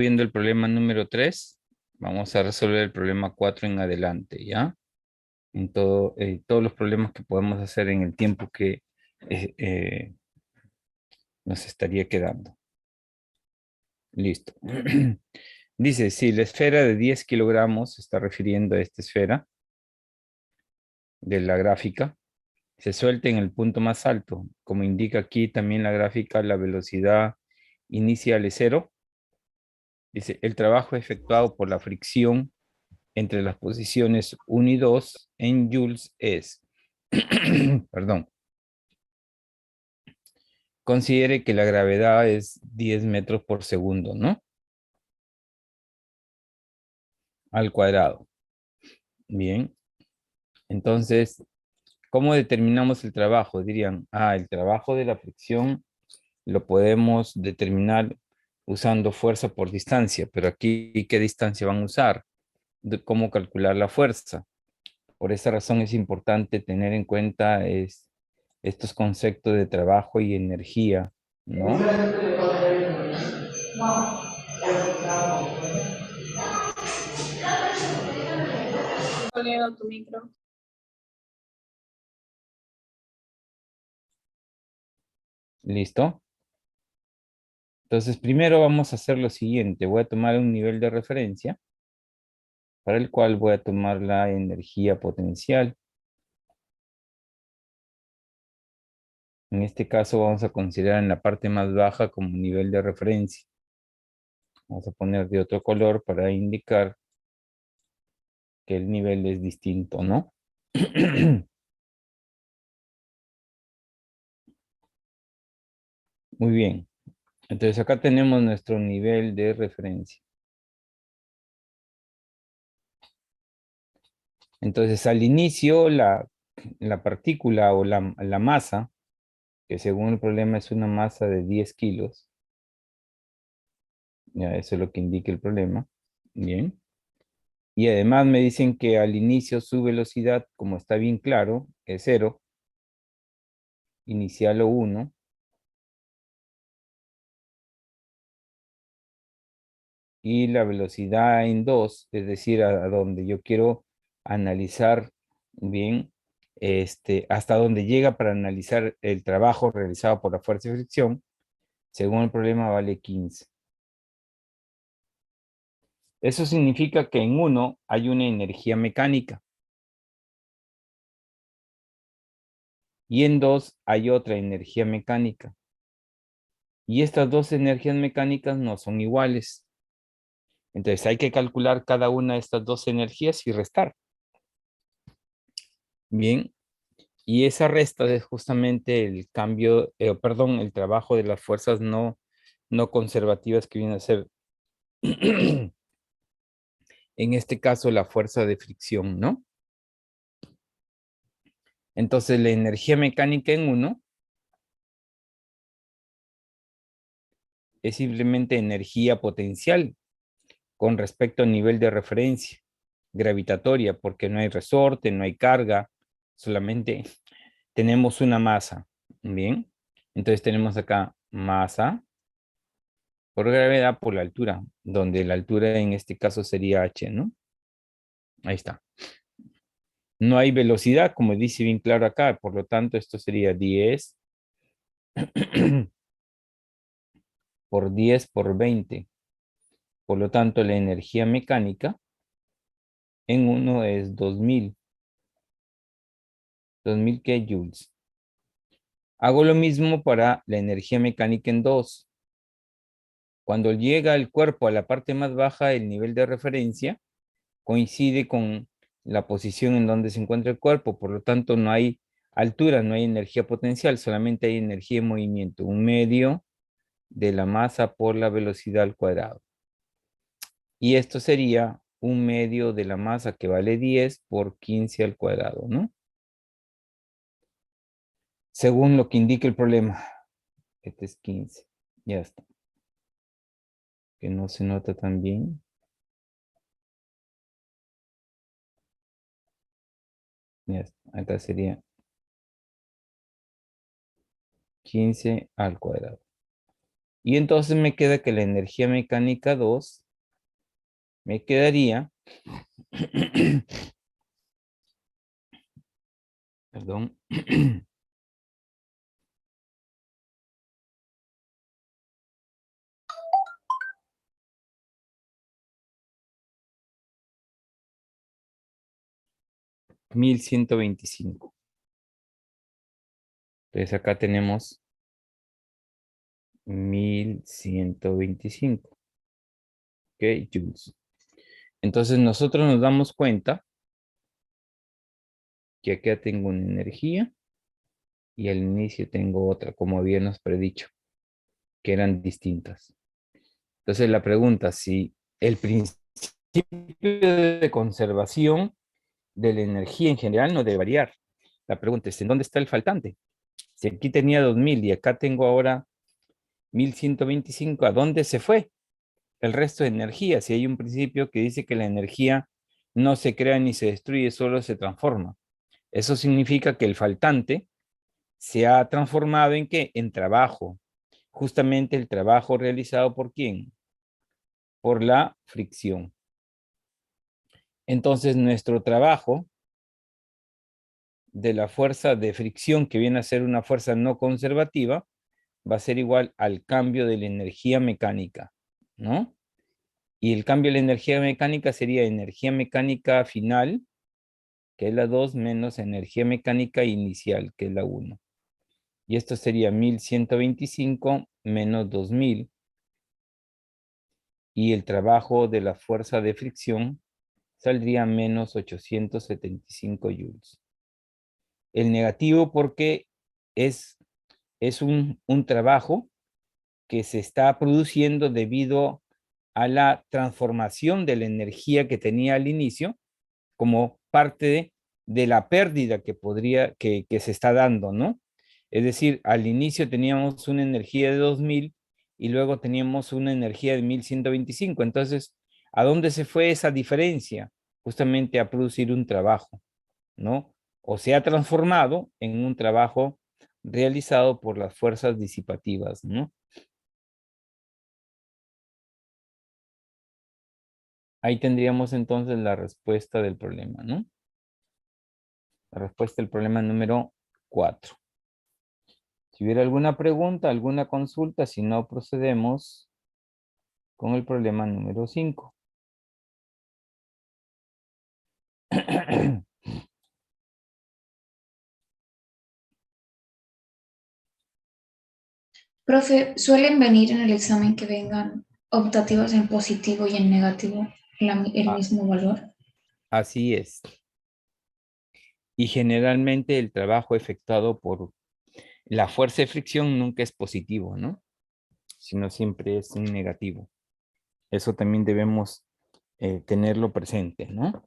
Viendo el problema número 3, vamos a resolver el problema 4 en adelante, ¿ya? Todos los problemas que podemos hacer en el tiempo que eh, eh, nos estaría quedando. Listo. Dice, si la esfera de 10 kilogramos, se está refiriendo a esta esfera de la gráfica, se suelta en el punto más alto, como indica aquí también la gráfica, la velocidad inicial es cero. Dice, el trabajo efectuado por la fricción entre las posiciones 1 y 2 en joules es, perdón, considere que la gravedad es 10 metros por segundo, ¿no? Al cuadrado. Bien, entonces, ¿cómo determinamos el trabajo? Dirían, el trabajo de la fricción lo podemos determinar usando fuerza por distancia, pero aquí, ¿qué distancia van a usar? ¿Cómo calcular la fuerza? Por esa razón es importante tener en cuenta estos conceptos de trabajo y energía, ¿no? Poniendo tu micro. ¿Listo? Entonces, primero vamos a hacer lo siguiente. Voy a tomar un nivel de referencia para el cual voy a tomar la energía potencial. En este caso vamos a considerar en la parte más baja como nivel de referencia. Vamos a poner de otro color para indicar que el nivel es distinto, ¿no? Muy bien. Entonces acá tenemos nuestro nivel de referencia. Entonces al inicio la partícula o la masa, que según el problema es una masa de 10 kilos, ya eso es lo que indica el problema, bien. Y además me dicen que al inicio su velocidad, como está bien claro, es cero, inicial o 1, y la velocidad en 2, es decir, a donde yo quiero analizar bien, hasta donde llega para analizar el trabajo realizado por la fuerza de fricción, según el problema vale 15. Eso significa que en uno hay una energía mecánica y en dos hay otra energía mecánica. Y estas dos energías mecánicas no son iguales. Entonces hay que calcular cada una de estas dos energías y restar. Bien, y esa resta es justamente el cambio, perdón, el trabajo de las fuerzas no conservativas que viene a ser, en este caso, la fuerza de fricción, ¿no? Entonces la energía mecánica en uno es simplemente energía potencial con respecto al nivel de referencia gravitatoria, porque no hay resorte, no hay carga, solamente tenemos una masa. Bien, entonces tenemos acá masa por gravedad por la altura, donde la altura en este caso sería h, ¿no? Ahí está. No hay velocidad, como dice bien claro acá, por lo tanto esto sería 10 por 10 por 20. Por lo tanto, la energía mecánica en uno es 2000. 2000 ¿qué joules? Hago lo mismo para la energía mecánica en 2. Cuando llega el cuerpo a la parte más baja, el nivel de referencia coincide con la posición en donde se encuentra el cuerpo, por lo tanto no hay altura, no hay energía potencial, solamente hay energía en movimiento, un medio de la masa por la velocidad al cuadrado. Y esto sería un medio de la masa que vale 10 por 15 al cuadrado, ¿no? Según lo que indica el problema. Este es 15. Ya está. Que no se nota tan bien. Ya está. Acá sería 15 al cuadrado. Y entonces me queda que la energía mecánica 2 me quedaría, perdón, 1125. Entonces acá tenemos 1125. ¿Ok? Joules. Entonces nosotros nos damos cuenta que acá tengo una energía y al inicio tengo otra, como habíamos predicho, que eran distintas. Entonces la pregunta, si el principio de conservación de la energía en general no debe variar. La pregunta es, ¿en dónde está el faltante? Si aquí tenía 2000 y acá tengo ahora 1125, ¿a dónde se fue el resto de energía? Si hay un principio que dice que la energía no se crea ni se destruye, solo se transforma. Eso significa que el faltante se ha transformado en ¿qué? En trabajo. Justamente el trabajo realizado por ¿quién? Por la fricción. Entonces nuestro trabajo de la fuerza de fricción, que viene a ser una fuerza no conservativa, va a ser igual al cambio de la energía mecánica, ¿no? Y el cambio de la energía mecánica sería energía mecánica final, que es la 2, menos energía mecánica inicial, que es la 1. Y esto sería 1125 menos 2000. Y el trabajo de la fuerza de fricción saldría menos 875 joules. El negativo porque es, es un trabajo que se está produciendo debido a la transformación de la energía que tenía al inicio como parte de la pérdida que se está dando, ¿no? Es decir, al inicio teníamos una energía de 2000 y luego teníamos una energía de 1125. Entonces, ¿a dónde se fue esa diferencia? Justamente a producir un trabajo, ¿no? O se ha transformado en un trabajo realizado por las fuerzas disipativas, ¿no? Ahí tendríamos entonces la respuesta del problema, ¿no? La respuesta del problema número 4. Si hubiera alguna pregunta, alguna consulta, si no, procedemos con el problema número 5. Profe, ¿suelen venir en el examen que vengan optativas en positivo y en negativo el Ah, mismo valor? así es. Y generalmente el trabajo efectuado por la fuerza de fricción nunca es positivo, ¿no? Sino siempre es un negativo. Eso también debemos tenerlo presente, ¿no?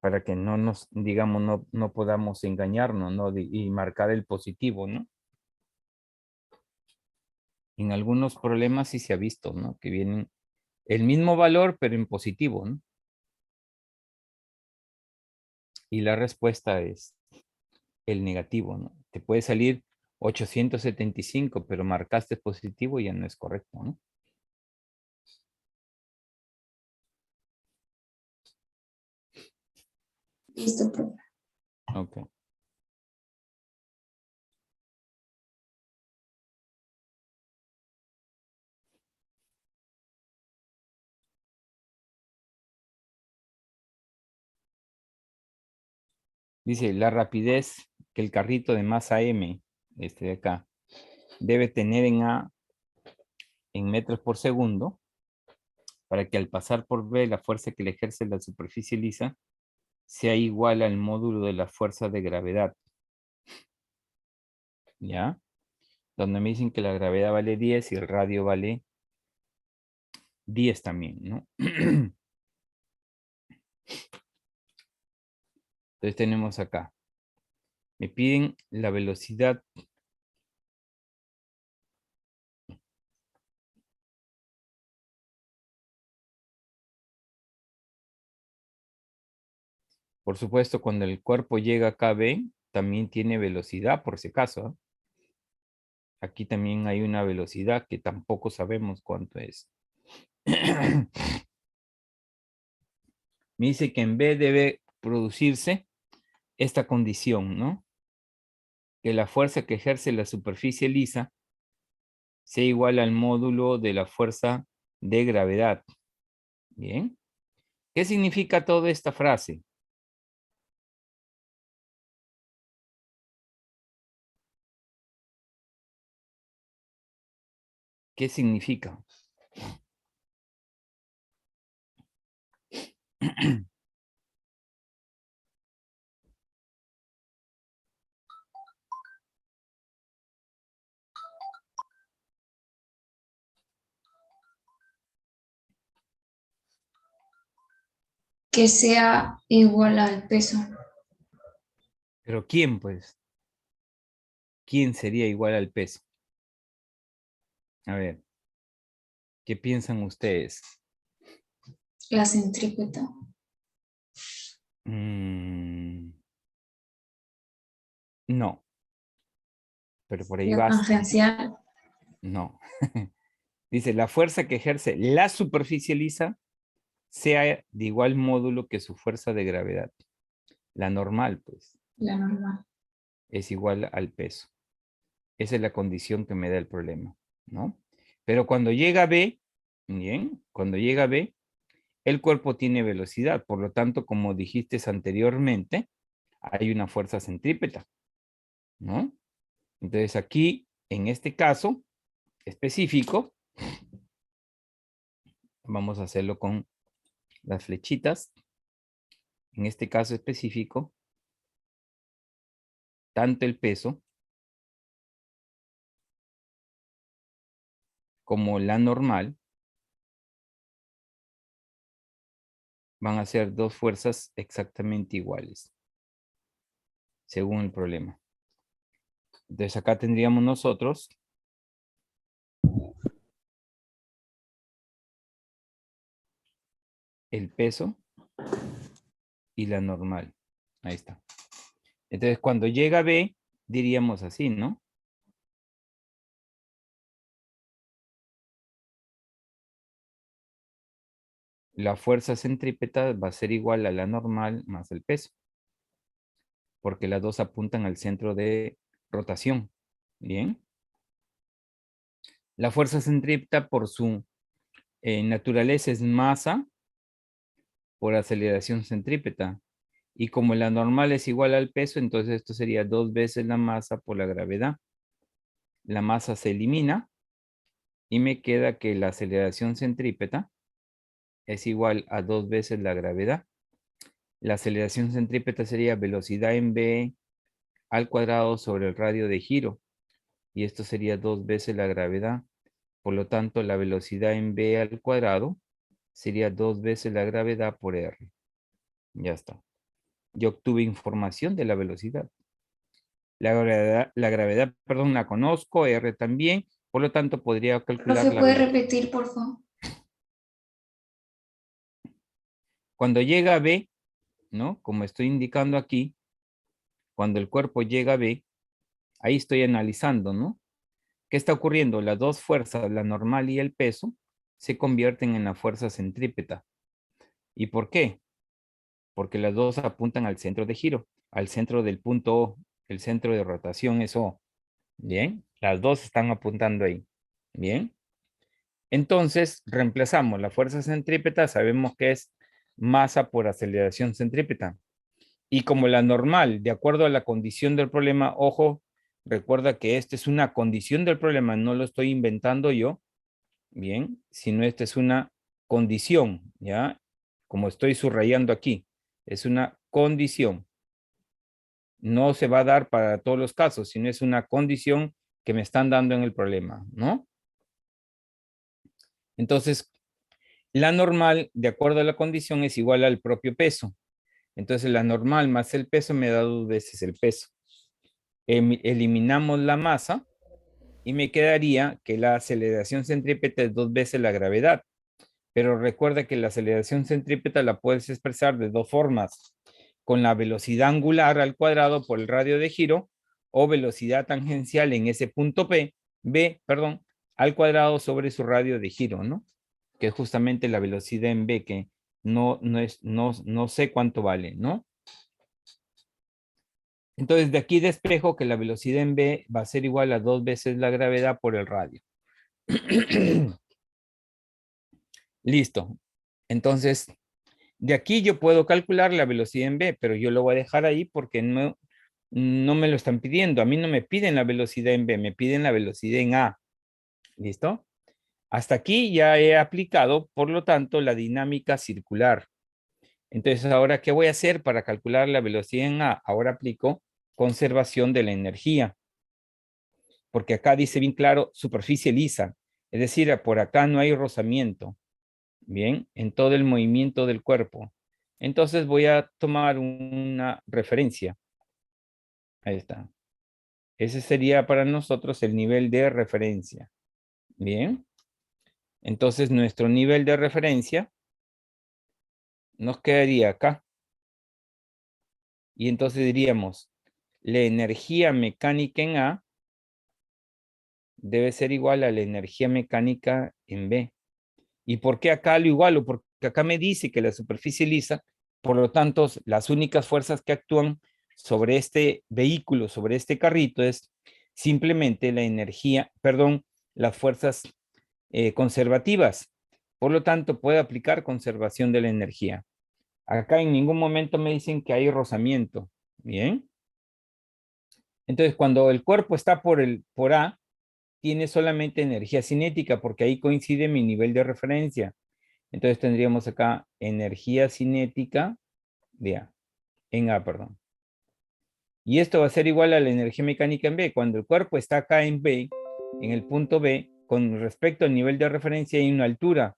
Para que no nos, digamos, no podamos engañarnos, ¿no? Y marcar el positivo, ¿no? En algunos problemas sí se ha visto, ¿no? Que vienen el mismo valor, pero en positivo, ¿no? Y la respuesta es el negativo, ¿no? Te puede salir 875, pero marcaste positivo y ya no es correcto, ¿no? Listo, profe. Ok. Dice, la rapidez que el carrito de masa M, este de acá, debe tener en A en metros por segundo, para que al pasar por B la fuerza que le ejerce la superficie lisa sea igual al módulo de la fuerza de gravedad. ¿Ya? Donde me dicen que la gravedad vale 10 y el radio vale 10 también, ¿no? Entonces tenemos acá. Me piden la velocidad. Por supuesto, cuando el cuerpo llega acá, B, también tiene velocidad, por si acaso, ¿eh? Aquí también hay una velocidad que tampoco sabemos cuánto es. Me dice que en B debe producirse esta condición, ¿no? Que la fuerza que ejerce la superficie lisa sea igual al módulo de la fuerza de gravedad. Bien. ¿Qué significa toda esta frase? ¿Qué significa? Que sea igual al peso. ¿Pero quién, pues? ¿Quién sería igual al peso? A ver, ¿qué piensan ustedes? La centrípeta. No, pero por ahí La vas. tangencial. No. Dice, la fuerza que ejerce la superficie lisa sea de igual módulo que su fuerza de gravedad. La normal, pues, La normal. es igual al peso. Esa es la condición que me da el problema, ¿no? Pero cuando llega a B, bien, cuando llega a B, el cuerpo tiene velocidad, por lo tanto, como dijiste anteriormente, hay una fuerza centrípeta, ¿no? Entonces aquí, en este caso específico, vamos a hacerlo con las flechitas. En este caso específico, tanto el peso como la normal van a ser dos fuerzas exactamente iguales, según el problema. Entonces acá tendríamos nosotros el peso y la normal. Ahí está. Entonces cuando llega a B, diríamos así, ¿no? La fuerza centrípeta va a ser igual a la normal más el peso, porque las dos apuntan al centro de rotación. Bien. La fuerza centrípeta por su naturaleza es masa por aceleración centrípeta. Y como la normal es igual al peso, entonces esto sería 2 veces la masa por la gravedad. La masa se elimina y me queda que la aceleración centrípeta es igual a 2 veces la gravedad. La aceleración centrípeta sería velocidad en v al cuadrado sobre el radio de giro. Y esto sería 2 veces la gravedad. Por lo tanto, la velocidad en v al cuadrado sería 2 veces la gravedad por r. Ya está. Yo obtuve información de la velocidad. La gravedad, perdón, la conozco, r también. Por lo tanto, podría calcular Profe, la ¿puede velocidad. repetir, por favor? Cuando llega a B, ¿no? Como estoy indicando aquí, cuando el cuerpo llega a B, ahí estoy analizando, ¿no? ¿Qué está ocurriendo? Las dos fuerzas, la normal y el peso, se convierten en la fuerza centrípeta. ¿Y por qué? Porque las dos apuntan al centro de giro, al centro del punto O, el centro de rotación es O. Bien, las dos están apuntando ahí. Bien. Entonces, reemplazamos la fuerza centrípeta, sabemos que es masa por aceleración centrípeta. Y como la normal, de acuerdo a la condición del problema, ojo, recuerda que esta es una condición del problema, no lo estoy inventando yo, bien, sino esta es una condición, ¿ya? Como estoy subrayando aquí, es una condición. No se va a dar para todos los casos, sino es una condición que me están dando en el problema, ¿no? Entonces, la normal, de acuerdo a la condición, es igual al propio peso. Entonces, la normal más el peso me da 2 veces el peso. Eliminamos la masa y me quedaría que la aceleración centrípeta es 2 veces la gravedad. Pero recuerda que la aceleración centrípeta la puedes expresar de dos formas, con la velocidad angular al cuadrado por el radio de giro o velocidad tangencial en ese punto P B, perdón, al cuadrado sobre su radio de giro, ¿no? Que es justamente la velocidad en B, que no sé cuánto vale, ¿no? Entonces, de aquí despejo que la velocidad en B va a ser igual a 2 veces la gravedad por el radio. Listo. Entonces, de aquí yo puedo calcular la velocidad en B, pero yo lo voy a dejar ahí porque no me lo están pidiendo. A mí no me piden la velocidad en B, me piden la velocidad en A. ¿Listo? Hasta aquí ya he aplicado, por lo tanto, la dinámica circular. Entonces, ahora, ¿qué voy a hacer para calcular la velocidad en A? Ahora aplico conservación de la energía, porque acá dice bien claro, superficie lisa. Es decir, por acá no hay rozamiento. Bien, en todo el movimiento del cuerpo. Entonces voy a tomar una referencia. Ahí está. Ese sería para nosotros el nivel de referencia. Bien. Entonces nuestro nivel de referencia nos quedaría acá. Y entonces diríamos, la energía mecánica en A debe ser igual a la energía mecánica en B. ¿Y por qué acá lo igualo? Porque acá me dice que la superficie lisa, por lo tanto, las únicas fuerzas que actúan sobre este vehículo, sobre este carrito, es simplemente la energía, perdón, las fuerzas conservativas. Por lo tanto, puedo aplicar conservación de la energía. Acá en ningún momento me dicen que hay rozamiento. Bien. Entonces, cuando el cuerpo está por A, tiene solamente energía cinética, porque ahí coincide mi nivel de referencia. Entonces tendríamos acá energía cinética de A, en A, perdón. Y esto va a ser igual a la energía mecánica en B. Cuando el cuerpo está acá en B, en el punto B, con respecto al nivel de referencia hay una altura.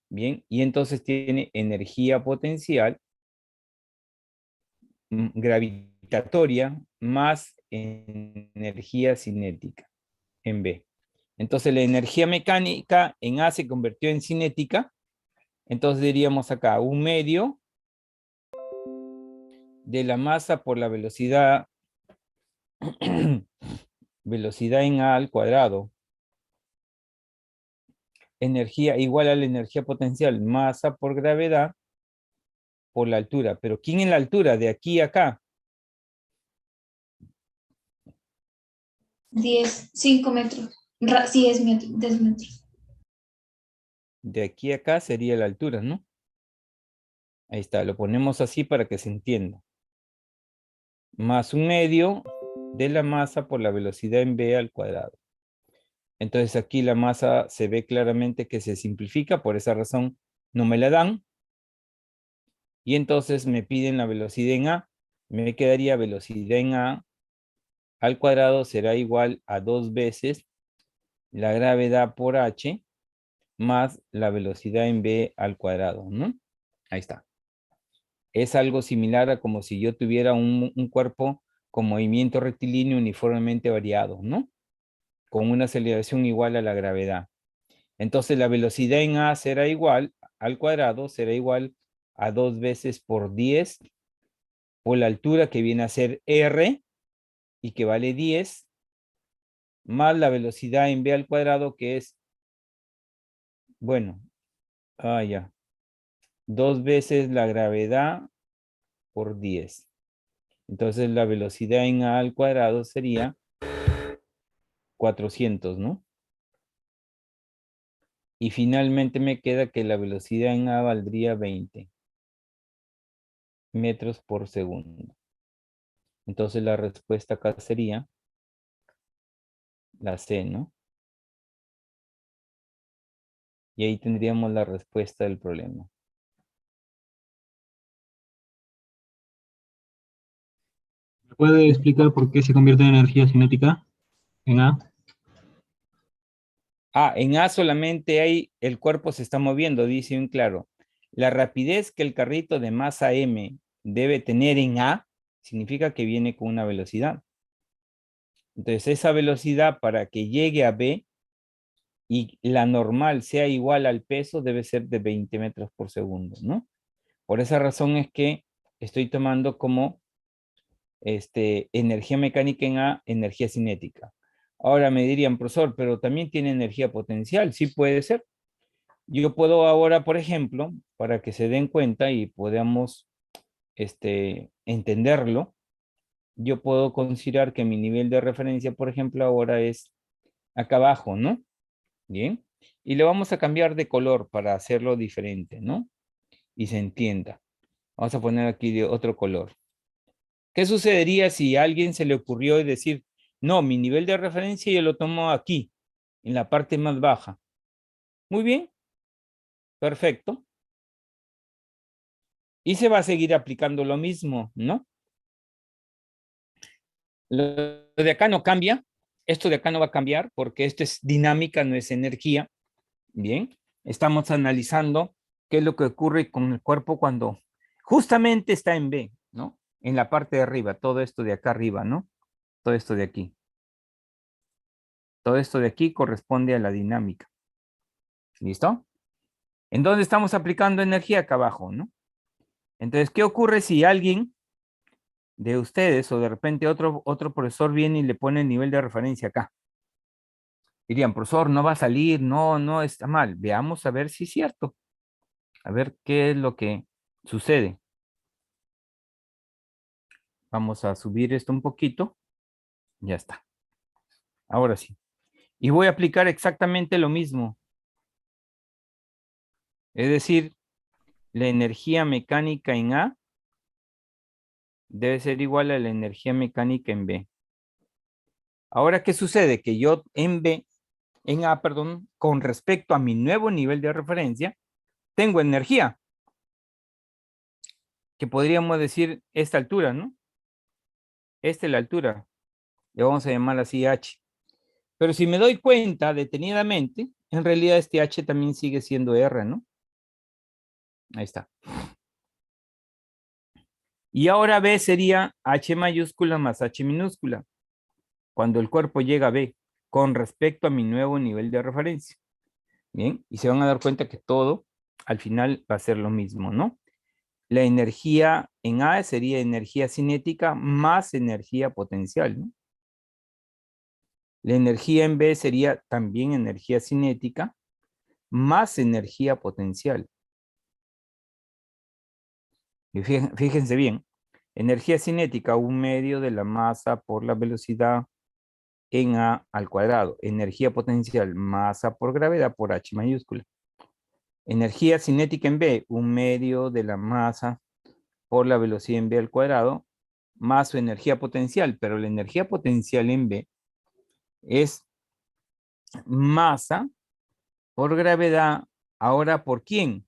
Bien, y entonces tiene energía potencial gravitatoria más energía cinética en B. Entonces la energía mecánica en A se convirtió en cinética. Entonces diríamos acá un medio de la masa por la velocidad, velocidad en A al cuadrado. Energía igual a la energía potencial, masa por gravedad por la altura. Pero ¿quién en la altura? De aquí a acá. 5 metros. 10 metros, 10 metros. De aquí a acá sería la altura, ¿no? Ahí está, lo ponemos así para que se entienda. Más un medio de la masa por la velocidad en B al cuadrado. Entonces aquí la masa se ve claramente que se simplifica, por esa razón no me la dan. Y entonces me piden la velocidad en A. Me quedaría velocidad en A al cuadrado será igual a 2 veces la gravedad por H más la velocidad en B al cuadrado, ¿no? Ahí está. Es algo similar a como si yo tuviera un cuerpo con movimiento rectilíneo uniformemente variado, ¿no? Con una aceleración igual a la gravedad. Entonces la velocidad en A será igual al cuadrado, será igual a 2 veces por 10 por la altura que viene a ser R y que vale 10 más la velocidad en B al cuadrado que es, bueno, ya, 2 veces la gravedad por 10. Entonces la velocidad en A al cuadrado sería 400, ¿no? Y finalmente me queda que la velocidad en A valdría 20 metros por segundo. Entonces la respuesta acá sería la C, ¿no? Y ahí tendríamos la respuesta del problema. ¿Me puede explicar por qué se convierte en energía cinética en A? En A solamente hay, el cuerpo se está moviendo, dice bien claro. La rapidez que el carrito de masa M debe tener en A significa que viene con una velocidad. Entonces esa velocidad para que llegue a B y la normal sea igual al peso debe ser de 20 metros por segundo, ¿no? Por esa razón es que estoy tomando como energía mecánica en A, energía cinética. Ahora me dirían, profesor, pero también tiene energía potencial. Sí puede ser. Yo puedo ahora, por ejemplo, para que se den cuenta y podamos entenderlo, yo puedo considerar que mi nivel de referencia, por ejemplo, ahora es acá abajo, ¿no? Bien. Y le vamos a cambiar de color para hacerlo diferente, ¿no? Y se entienda. Vamos a poner aquí de otro color. ¿Qué sucedería si a alguien se le ocurrió decir, no, mi nivel de referencia yo lo tomo aquí, en la parte más baja? Muy bien, perfecto. Y se va a seguir aplicando lo mismo, ¿no? Lo de acá no cambia. Esto de acá no va a cambiar porque esto es dinámica, no es energía. Bien, estamos analizando qué es lo que ocurre con el cuerpo cuando justamente está en B, ¿no? En la parte de arriba, todo esto de acá arriba, ¿no? Todo esto de aquí. Todo esto de aquí corresponde a la dinámica. ¿Listo? ¿En dónde estamos aplicando energía? Acá abajo, ¿no? Entonces, ¿qué ocurre si alguien de ustedes o de repente otro profesor viene y le pone el nivel de referencia acá? Dirían, profesor, no va a salir, no está mal. Veamos a ver si es cierto. A ver qué es lo que sucede. Vamos a subir esto un poquito. Ya está. Ahora sí. Y voy a aplicar exactamente lo mismo. Es decir, la energía mecánica en A debe ser igual a la energía mecánica en B. Ahora, ¿qué sucede? Que yo en A, perdón, con respecto a mi nuevo nivel de referencia, tengo energía, que podríamos decir esta altura, ¿no? Esta es la altura. Le vamos a llamar así H. Pero si me doy cuenta detenidamente, en realidad este H también sigue siendo R, ¿no? Ahí está. Y ahora B sería H mayúscula más H minúscula, cuando el cuerpo llega a B, con respecto a mi nuevo nivel de referencia. Bien, y se van a dar cuenta que todo al final va a ser lo mismo, ¿no? La energía en A sería energía cinética más energía potencial, ¿no? La energía en B sería también energía cinética más energía potencial. Y fíjense bien, energía cinética, 1/2 de la masa por la velocidad en A al cuadrado. Energía potencial, masa por gravedad por H mayúscula. Energía cinética en B, 1/2 de la masa por la velocidad en B al cuadrado, más su energía potencial, pero la energía potencial en B es masa por gravedad. Ahora, ¿por quién?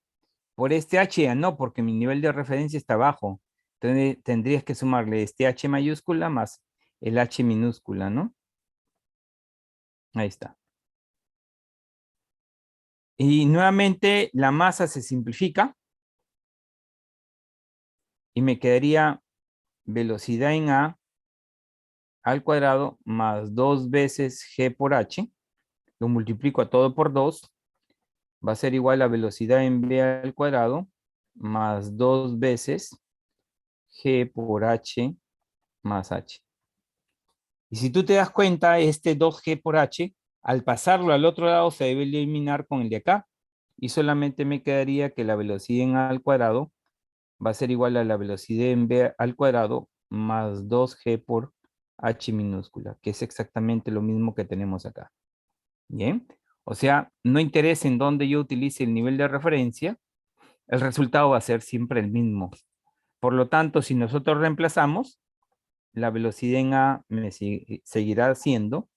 Por este H, no, porque mi nivel de referencia está bajo. Entonces tendrías que sumarle este H mayúscula más el H minúscula, ¿no? Ahí está. Y nuevamente la masa se simplifica y me quedaría velocidad en A al cuadrado más 2 veces G por H. Lo multiplico a todo por 2. Va a ser igual a velocidad en B al cuadrado más 2 veces G por H más H. Y si tú te das cuenta, este 2G por H, al pasarlo al otro lado, se debe eliminar con el de acá. Y solamente me quedaría que la velocidad en A al cuadrado va a ser igual a la velocidad en B al cuadrado más 2G por H minúscula, que es exactamente lo mismo que tenemos acá. Bien, o sea, no interesa en dónde yo utilice el nivel de referencia, el resultado va a ser siempre el mismo. Por lo tanto, si nosotros reemplazamos, la velocidad en A me seguirá siendo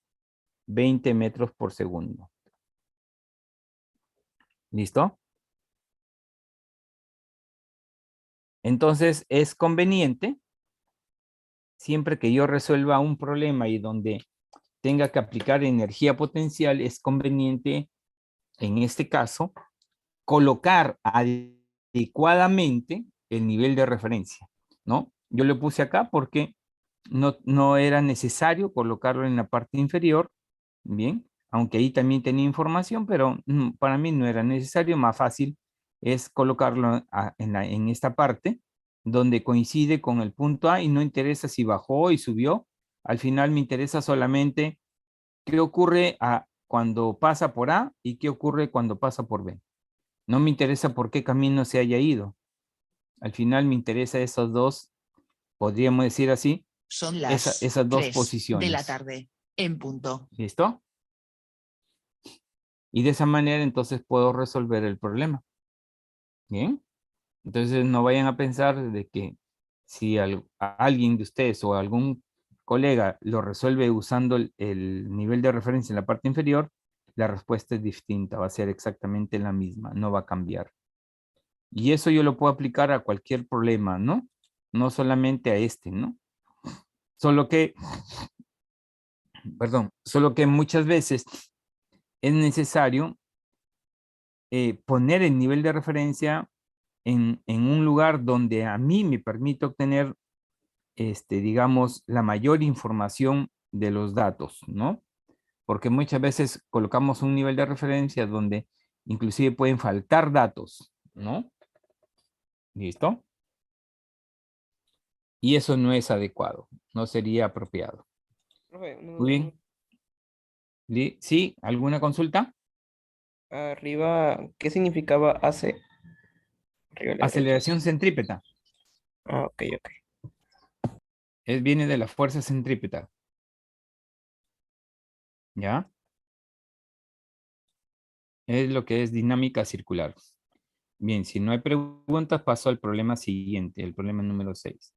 20 metros por segundo. ¿Listo? Entonces, es conveniente, siempre que yo resuelva un problema y donde tenga que aplicar energía potencial, es conveniente, en este caso, colocar adecuadamente el nivel de referencia, ¿no? Yo lo puse acá porque no era necesario colocarlo en la parte inferior, bien, aunque ahí también tenía información, pero para mí no era necesario, más fácil es colocarlo en esta parte, donde coincide con el punto A y no interesa si bajó y subió, al final me interesa solamente ¿Qué ocurre cuando pasa por A y qué ocurre cuando pasa por B? No me interesa por qué camino se haya ido. Al final me interesa esos dos, podríamos decir así, Son las esas dos 3 posiciones. de la tarde, en punto. ¿Listo? Y de esa manera entonces puedo resolver el problema. ¿Bien? Entonces no vayan a pensar de que si alguien de ustedes o algún colega lo resuelve usando el nivel de referencia en la parte inferior, la respuesta es distinta, va a ser exactamente la misma, no va a cambiar. Y eso yo lo puedo aplicar a cualquier problema, ¿no? No solamente a este, ¿no? Solo que, solo que muchas veces es necesario poner el nivel de referencia en un lugar donde a mí me permite obtener, digamos, la mayor información de los datos, ¿no? Porque muchas veces colocamos un nivel de referencia donde inclusive pueden faltar datos, ¿no? ¿Listo? Y eso no es adecuado, no sería apropiado. Profe, Muy bien. ¿Sí? ¿Alguna consulta? arriba, ¿qué significaba AC? Arriba a la derecha. Aceleración centrípeta. Ah, ok, ok. Viene de la fuerza centrípeta. ¿Ya? Es lo que es dinámica circular. Bien, si no hay preguntas, paso al problema siguiente, el problema número 6.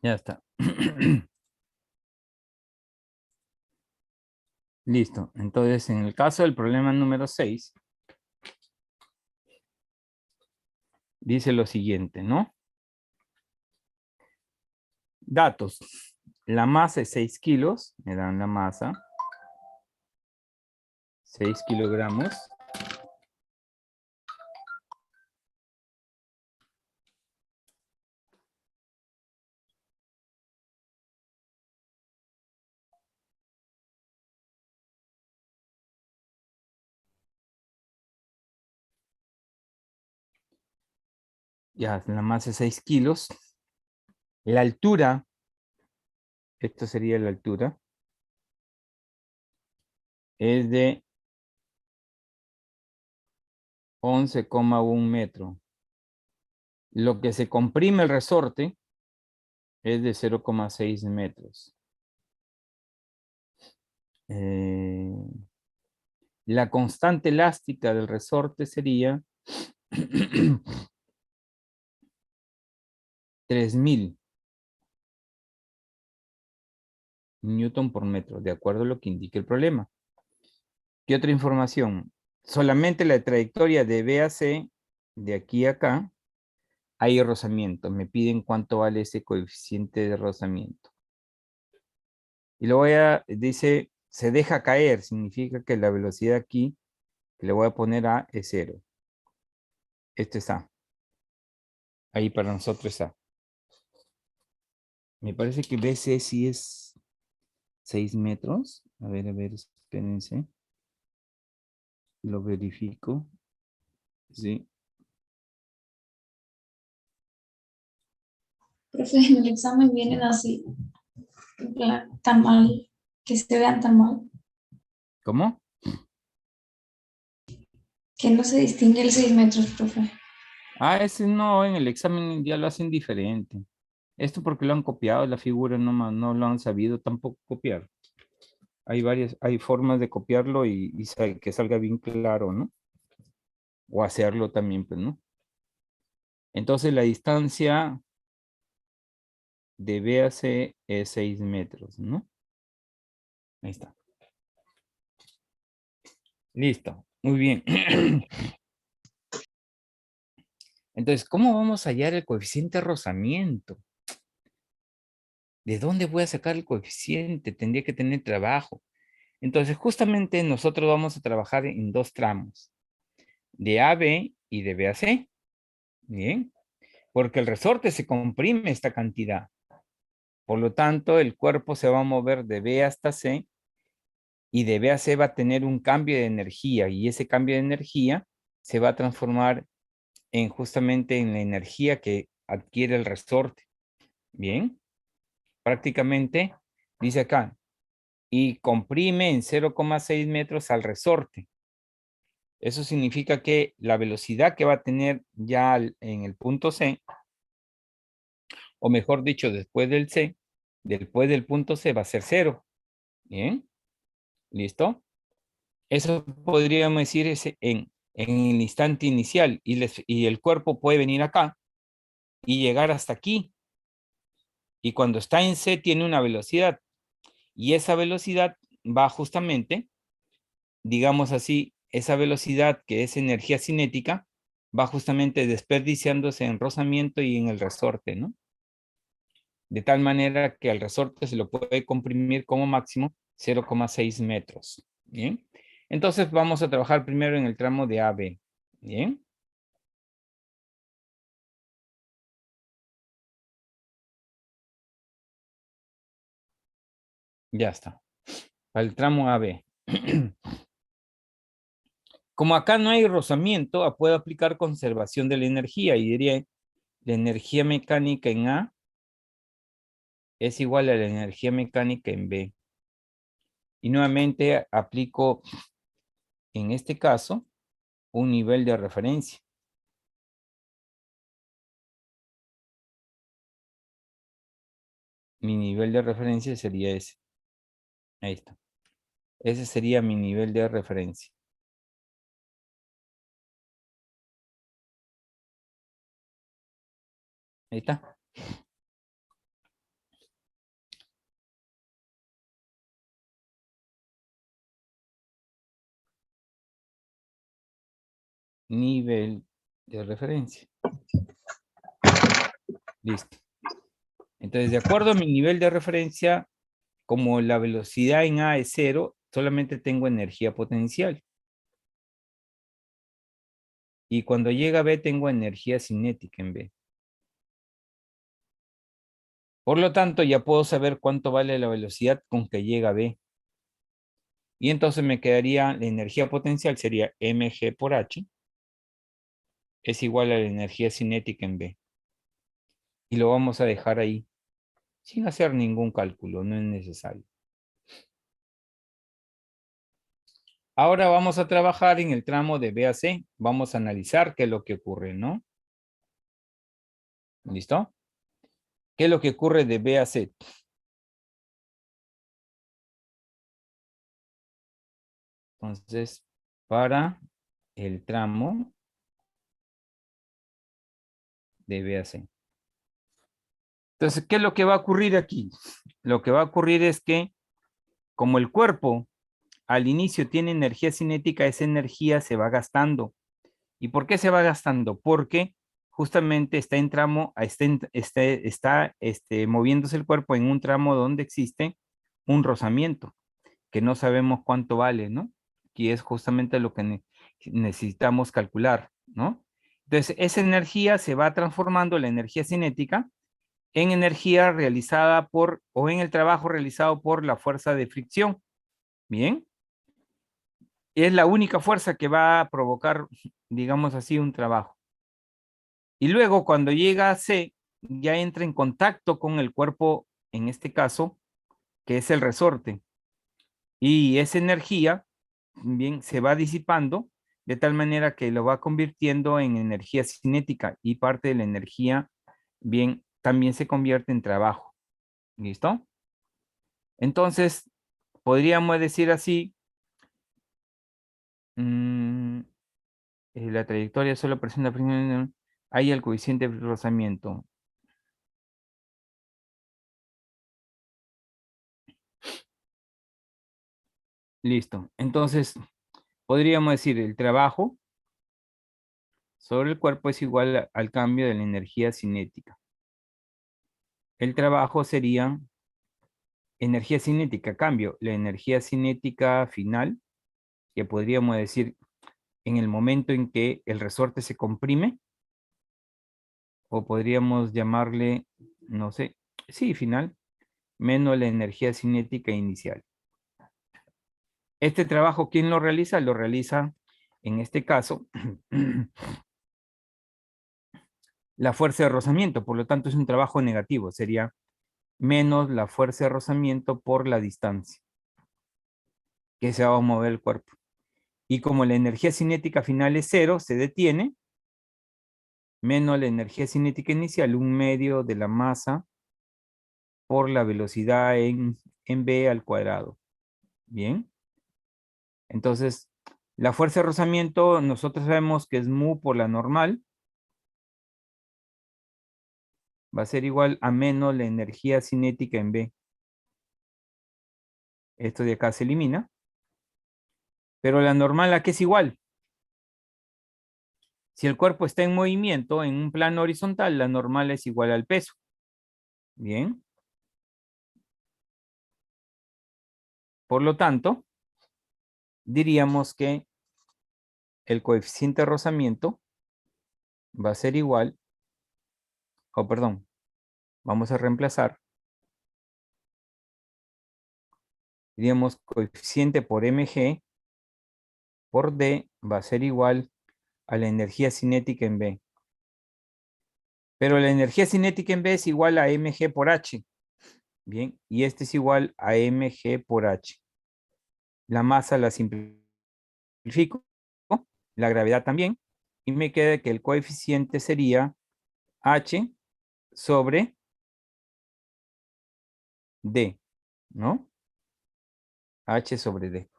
Ya está. Listo. Entonces, en el caso del problema número 6, dice lo siguiente, ¿no? Datos. La masa es 6 kilos, me dan la masa. 6 kilogramos. Ya, la masa es 6 kilos. La altura, esto sería la altura, es de 11,1 metros. Lo que se comprime el resorte es de 0,6 metros. La constante elástica del resorte sería 3000 newton por metro, de acuerdo a lo que indique el problema. ¿Qué otra información? Solamente la trayectoria de B a C, de aquí a acá, hay rozamiento. Me piden cuánto vale ese coeficiente de rozamiento. Y lo dice, se deja caer, significa que la velocidad aquí, que le voy a poner A, es 0. Este es A. Ahí para nosotros es A. Me parece que BC sí es 6 metros. A ver, espérense. Lo verifico. Sí. Profe, en el examen vienen así, en plan, tan mal, que se vean tan mal, ¿Cómo? que no se distingue el 6 metros, profe. Ah, ese no, en el examen ya lo hacen diferente. Esto porque lo han copiado, la figura no lo han sabido tampoco copiar. hay formas de copiarlo y que salga bien claro, ¿no? O hacerlo también, pues, ¿no? Entonces la distancia de B a C es 6 metros, ¿no? Ahí está. Listo. Muy bien. Entonces, ¿cómo vamos a hallar el coeficiente de rozamiento? ¿De dónde voy a sacar el coeficiente? Tendría que tener trabajo. Entonces, justamente nosotros vamos a trabajar en dos tramos, de A a B y de B a C. Bien, porque el resorte se comprime esta cantidad. Por lo tanto, el cuerpo se va a mover de B hasta C y de B a C va a tener un cambio de energía y ese cambio de energía se va a transformar en justamente en la energía que adquiere el resorte. Bien, prácticamente dice acá, y comprime en 0,6 metros al resorte. Eso significa que la velocidad que va a tener ya en el punto C, o mejor dicho, después del C, después del punto C va a ser 0. Bien, ¿listo? Eso podríamos decir en el instante inicial y el cuerpo puede venir acá y llegar hasta aquí. Y cuando está en C tiene una velocidad y esa velocidad va justamente, digamos así, esa velocidad que es energía cinética va justamente desperdiciándose en rozamiento y en el resorte, ¿no? De tal manera que al resorte se lo puede comprimir como máximo 0,6 metros. Bien. Entonces vamos a trabajar primero en el tramo de AB. Bien. Ya está. Para el tramo AB. Como acá no hay rozamiento, puedo aplicar conservación de la energía y diría la energía mecánica en A es igual a la energía mecánica en B. Y nuevamente aplico, en este caso, un nivel de referencia. Mi nivel de referencia sería ese. Ahí está. Ese sería mi nivel de referencia. Ahí está. Nivel de referencia. Listo. Entonces, de acuerdo a mi nivel de referencia, como la velocidad en A es 0, solamente tengo energía potencial. Y cuando llega a B, tengo energía cinética en B. Por lo tanto, ya puedo saber cuánto vale la velocidad con que llega a B. Y entonces me quedaría, la energía potencial sería mg por h, es igual a la energía cinética en B. Y lo vamos a dejar ahí, sin hacer ningún cálculo, no es necesario. Ahora vamos a trabajar en el tramo de B a C. Vamos a analizar qué es lo que ocurre, ¿no? ¿Listo? ¿Qué es lo que ocurre de B a C? Entonces, para el tramo de B a C. Entonces, ¿qué es lo que va a ocurrir aquí? Lo que va a ocurrir es que, como el cuerpo al inicio tiene energía cinética, esa energía se va gastando. ¿Y por qué se va gastando? Porque justamente está en tramo, está moviéndose el cuerpo en un tramo donde existe un rozamiento, que no sabemos cuánto vale, ¿no? Y es justamente lo que necesitamos calcular, ¿no? Entonces, esa energía se va transformando, la energía cinética, en energía realizada o en el trabajo realizado por la fuerza de fricción. Bien. Es la única fuerza que va a provocar, digamos así, un trabajo. Y luego cuando llega a C, ya entra en contacto con el cuerpo, en este caso, que es el resorte. Y esa energía, bien, se va disipando de tal manera que lo va convirtiendo en energía cinética y parte de la energía, bien, también se convierte en trabajo. ¿Listo? Entonces, podríamos decir así, la trayectoria solo presenta fricción, hay el coeficiente de rozamiento. Listo. Entonces, podríamos decir el trabajo sobre el cuerpo es igual al cambio de la energía cinética. El trabajo sería energía cinética, cambio, la energía cinética final, que podríamos decir en el momento en que el resorte se comprime, o podríamos llamarle, no sé, sí, final, menos la energía cinética inicial. Este trabajo, ¿quién lo realiza? Lo realiza, en este caso, la fuerza de rozamiento, por lo tanto es un trabajo negativo, sería menos la fuerza de rozamiento por la distancia que se va a mover el cuerpo. Y como la energía cinética final es cero, se detiene, menos la energía cinética inicial, un medio de la masa por la velocidad en v al cuadrado. Bien. Entonces, la fuerza de rozamiento, nosotros sabemos que es mu por la normal. Va a ser igual a menos la energía cinética en v. Esto de acá se elimina. Pero la normal, ¿a qué es igual? Si el cuerpo está en movimiento, en un plano horizontal, la normal es igual al peso. Bien. Por lo tanto, diríamos que el coeficiente de rozamiento va a ser igual, o perdón, vamos a reemplazar, diríamos coeficiente por mg por d va a ser igual a la energía cinética en v. Pero la energía cinética en v es igual a mg por h. Bien, y este es igual a mg por h. La masa la simplifico, la gravedad también, y me queda que el coeficiente sería h sobre d, ¿no? H sobre D.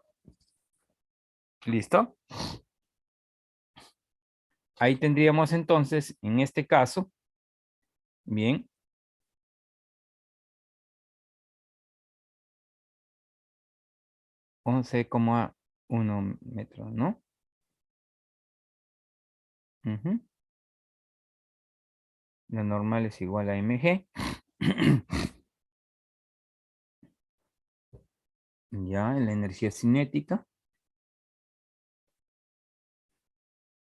¿Listo? Ahí tendríamos entonces, en este caso, bien, 11,1 metros, ¿no? Ujú. La normal es igual a mg. Ya, la energía cinética.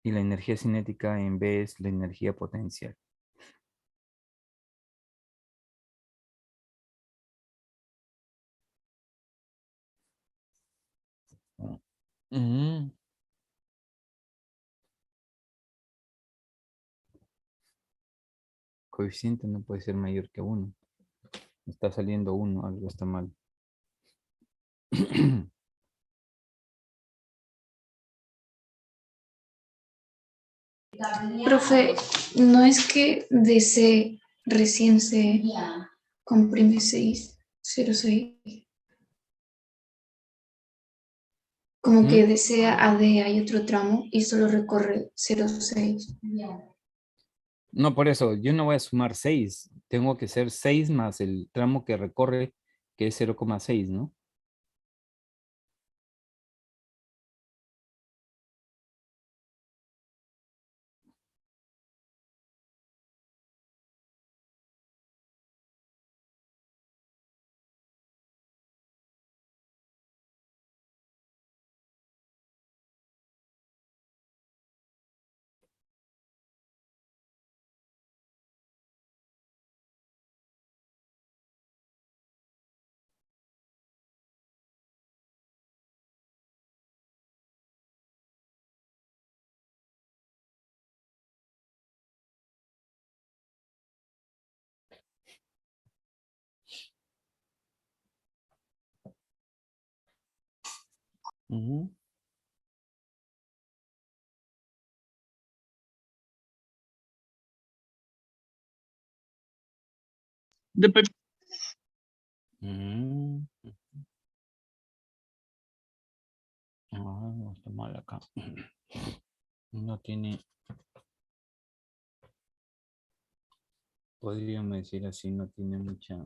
Y la energía cinética en V es la energía potencial. Mm. Coeficiente no puede ser mayor que 1. Está saliendo 1, algo está mal. Profe, ¿no es que DC recién se comprime 6,06? Como que DC a D hay otro tramo y solo recorre 0,6. No, por eso, yo no voy a sumar 6. Tengo que ser 6 más el tramo que recorre, que es 0,6, ¿no? Ujú. Dep- Mm. No, está mal acá. No tiene, podríamos decir así, no tiene mucha.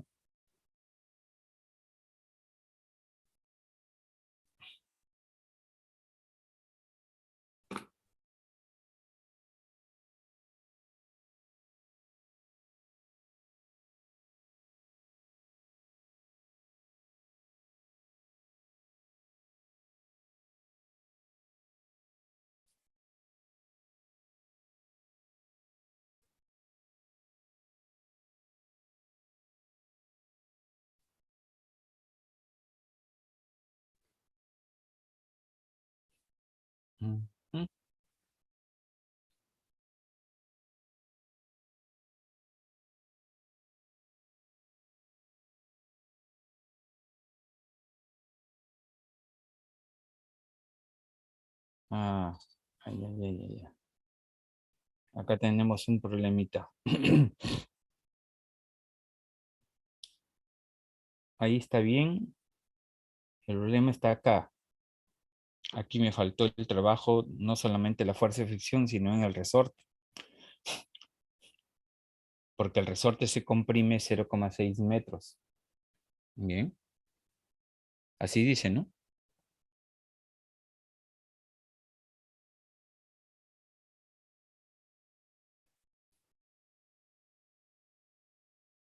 Ujú. Ah, ay, ay, ay, ay, ay. Acá tenemos un problemita. Ahí está bien. El problema está acá. Aquí me faltó el trabajo, no solamente la fuerza de fricción, sino en el resorte. Porque el resorte se comprime 0,6 metros. Bien. Así dice, ¿no?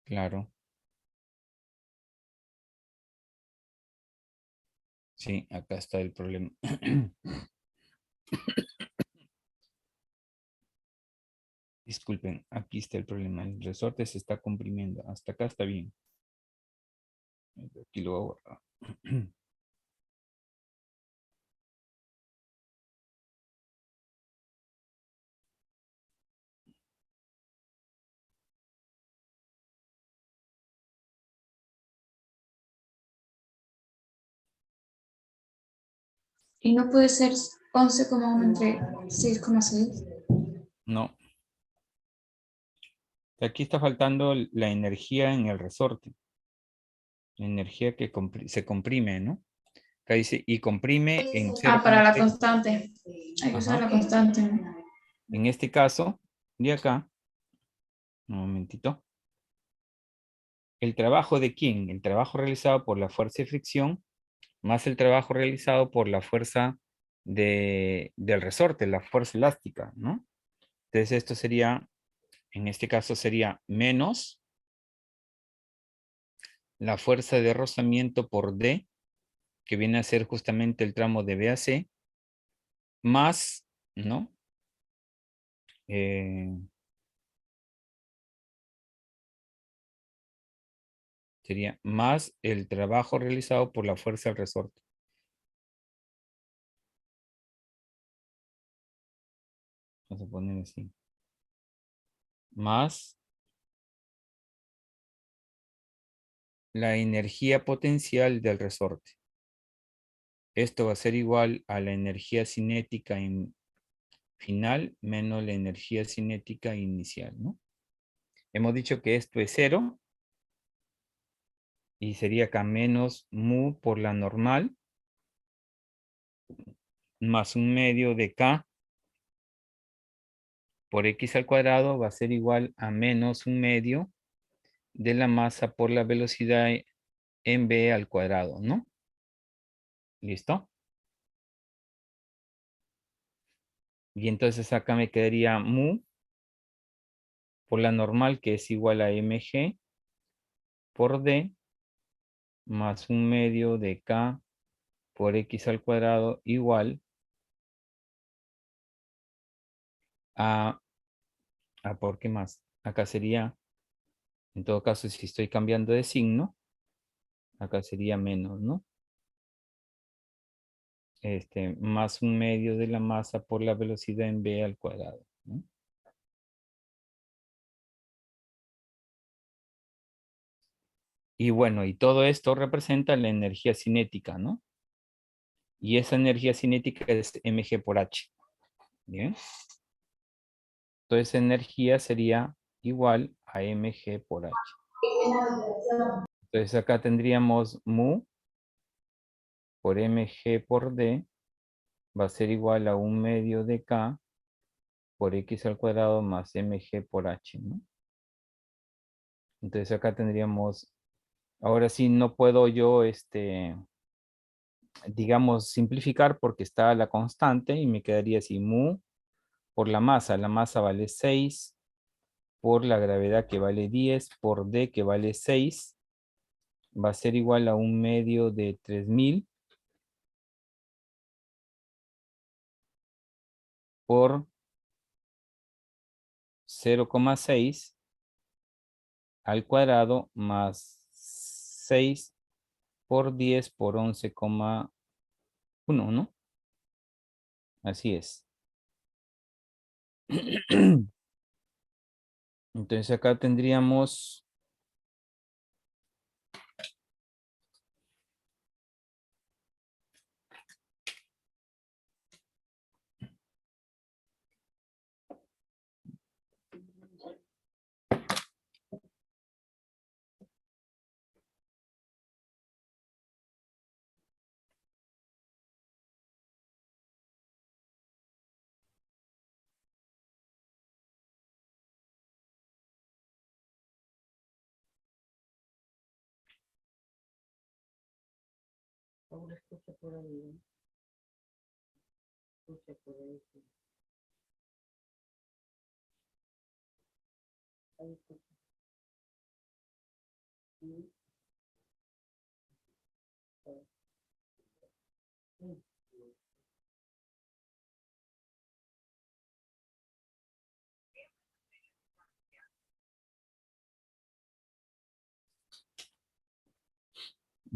Claro. Sí, acá está el problema. Disculpen, aquí está el problema. El resorte se está comprimiendo. Hasta acá está bien. Aquí lo voy a borrar. Y no puede ser 11,1 entre 6,6. No. Aquí está faltando la energía en el resorte. La energía que se comprime, ¿no? Acá dice, y comprime en Para la 0,6. constante. Hay que usar Ajá. la constante, ¿no? En este caso, de acá, un momentito. ¿El trabajo de quién? El trabajo realizado por la fuerza de fricción más el trabajo realizado por la fuerza del resorte, la fuerza elástica, ¿no? Entonces esto sería, en este caso sería menos la fuerza de rozamiento por D, que viene a ser justamente el tramo de B a C, más, ¿no? Sería más el trabajo realizado por la fuerza del resorte. Vamos a poner así. Más la energía potencial del resorte. Esto va a ser igual a la energía cinética final menos la energía cinética inicial, ¿no? Hemos dicho que esto es 0 y sería acá menos mu por la normal más un medio de k por x al cuadrado va a ser igual a menos un medio de la masa por la velocidad en v al cuadrado, ¿no? ¿Listo? Y entonces acá me quedaría mu por la normal, que es igual a mg por d más un medio de k por x al cuadrado igual a ¿por qué más? Acá sería, en todo caso, si estoy cambiando de signo, acá sería menos, ¿no? Más un medio de la masa por la velocidad en v al cuadrado, ¿no? Y bueno, y todo esto representa la energía cinética, ¿no? Y esa energía cinética es mg por h. ¿Bien? Entonces, energía sería igual a mg por h. Entonces, acá tendríamos mu por mg por d va a ser igual a 1/2 de K por X al cuadrado más mg por H, ¿no? Entonces acá tendríamos, ahora sí no puedo yo, digamos, simplificar porque está la constante y me quedaría así, mu por la masa vale 6, por la gravedad que vale 10, por D que vale 6, va a ser igual a 1/2 de 3000 por 0,6 al cuadrado más 6 por 10 por 11,1, ¿no? Así es. Entonces acá tendríamos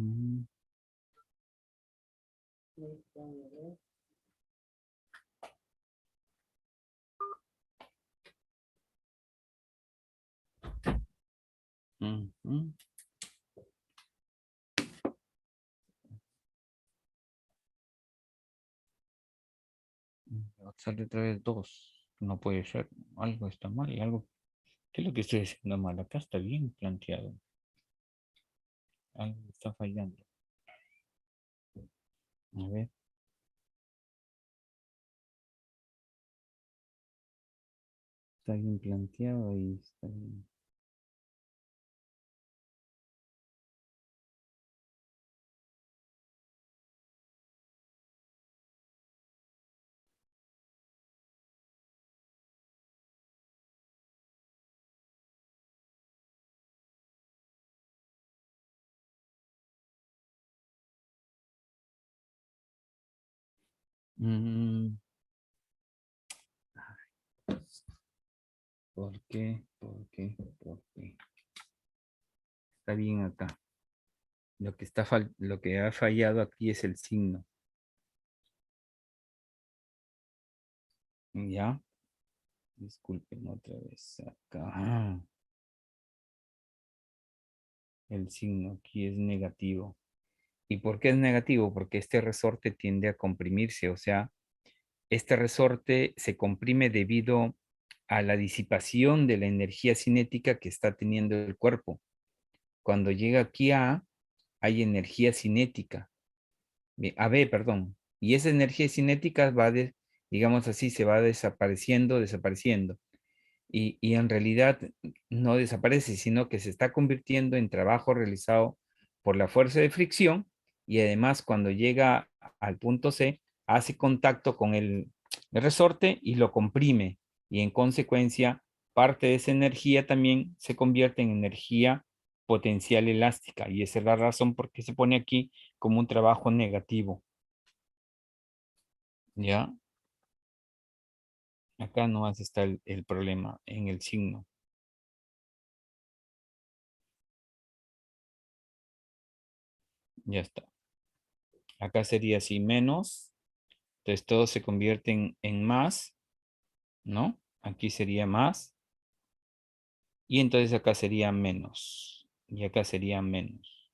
mm, ujú. Sale otra vez 2. No puede ser. Algo está mal. Algo. ¿Qué es lo que estoy haciendo mal? Acá está bien planteado. Algo está fallando. A ver. Está bien planteado y está bien. Mm, ¿Por qué? ¿Por qué? ¿Por qué? Está bien acá. Lo que ha fallado aquí es el signo. ¿Ya? Disculpen otra vez acá. El signo aquí es negativo. ¿Y por qué es negativo? Porque este resorte tiende a comprimirse, o sea, este resorte se comprime debido a la disipación de la energía cinética que está teniendo el cuerpo. Cuando llega aquí a, hay energía cinética. A B, perdón. Y esa energía cinética digamos así, se va desapareciendo, desapareciendo. Y en realidad no desaparece, sino que se está convirtiendo en trabajo realizado por la fuerza de fricción y además cuando llega al punto C, hace contacto con el resorte y lo comprime y en consecuencia parte de esa energía también se convierte en energía potencial elástica y esa es la razón por qué se pone aquí como un trabajo negativo. ¿Ya? Acá nomás está el problema en el signo. Ya está. Acá sería así menos. Entonces todo se convierte en más, ¿no? Aquí sería más. Y entonces acá sería menos. Y acá sería menos.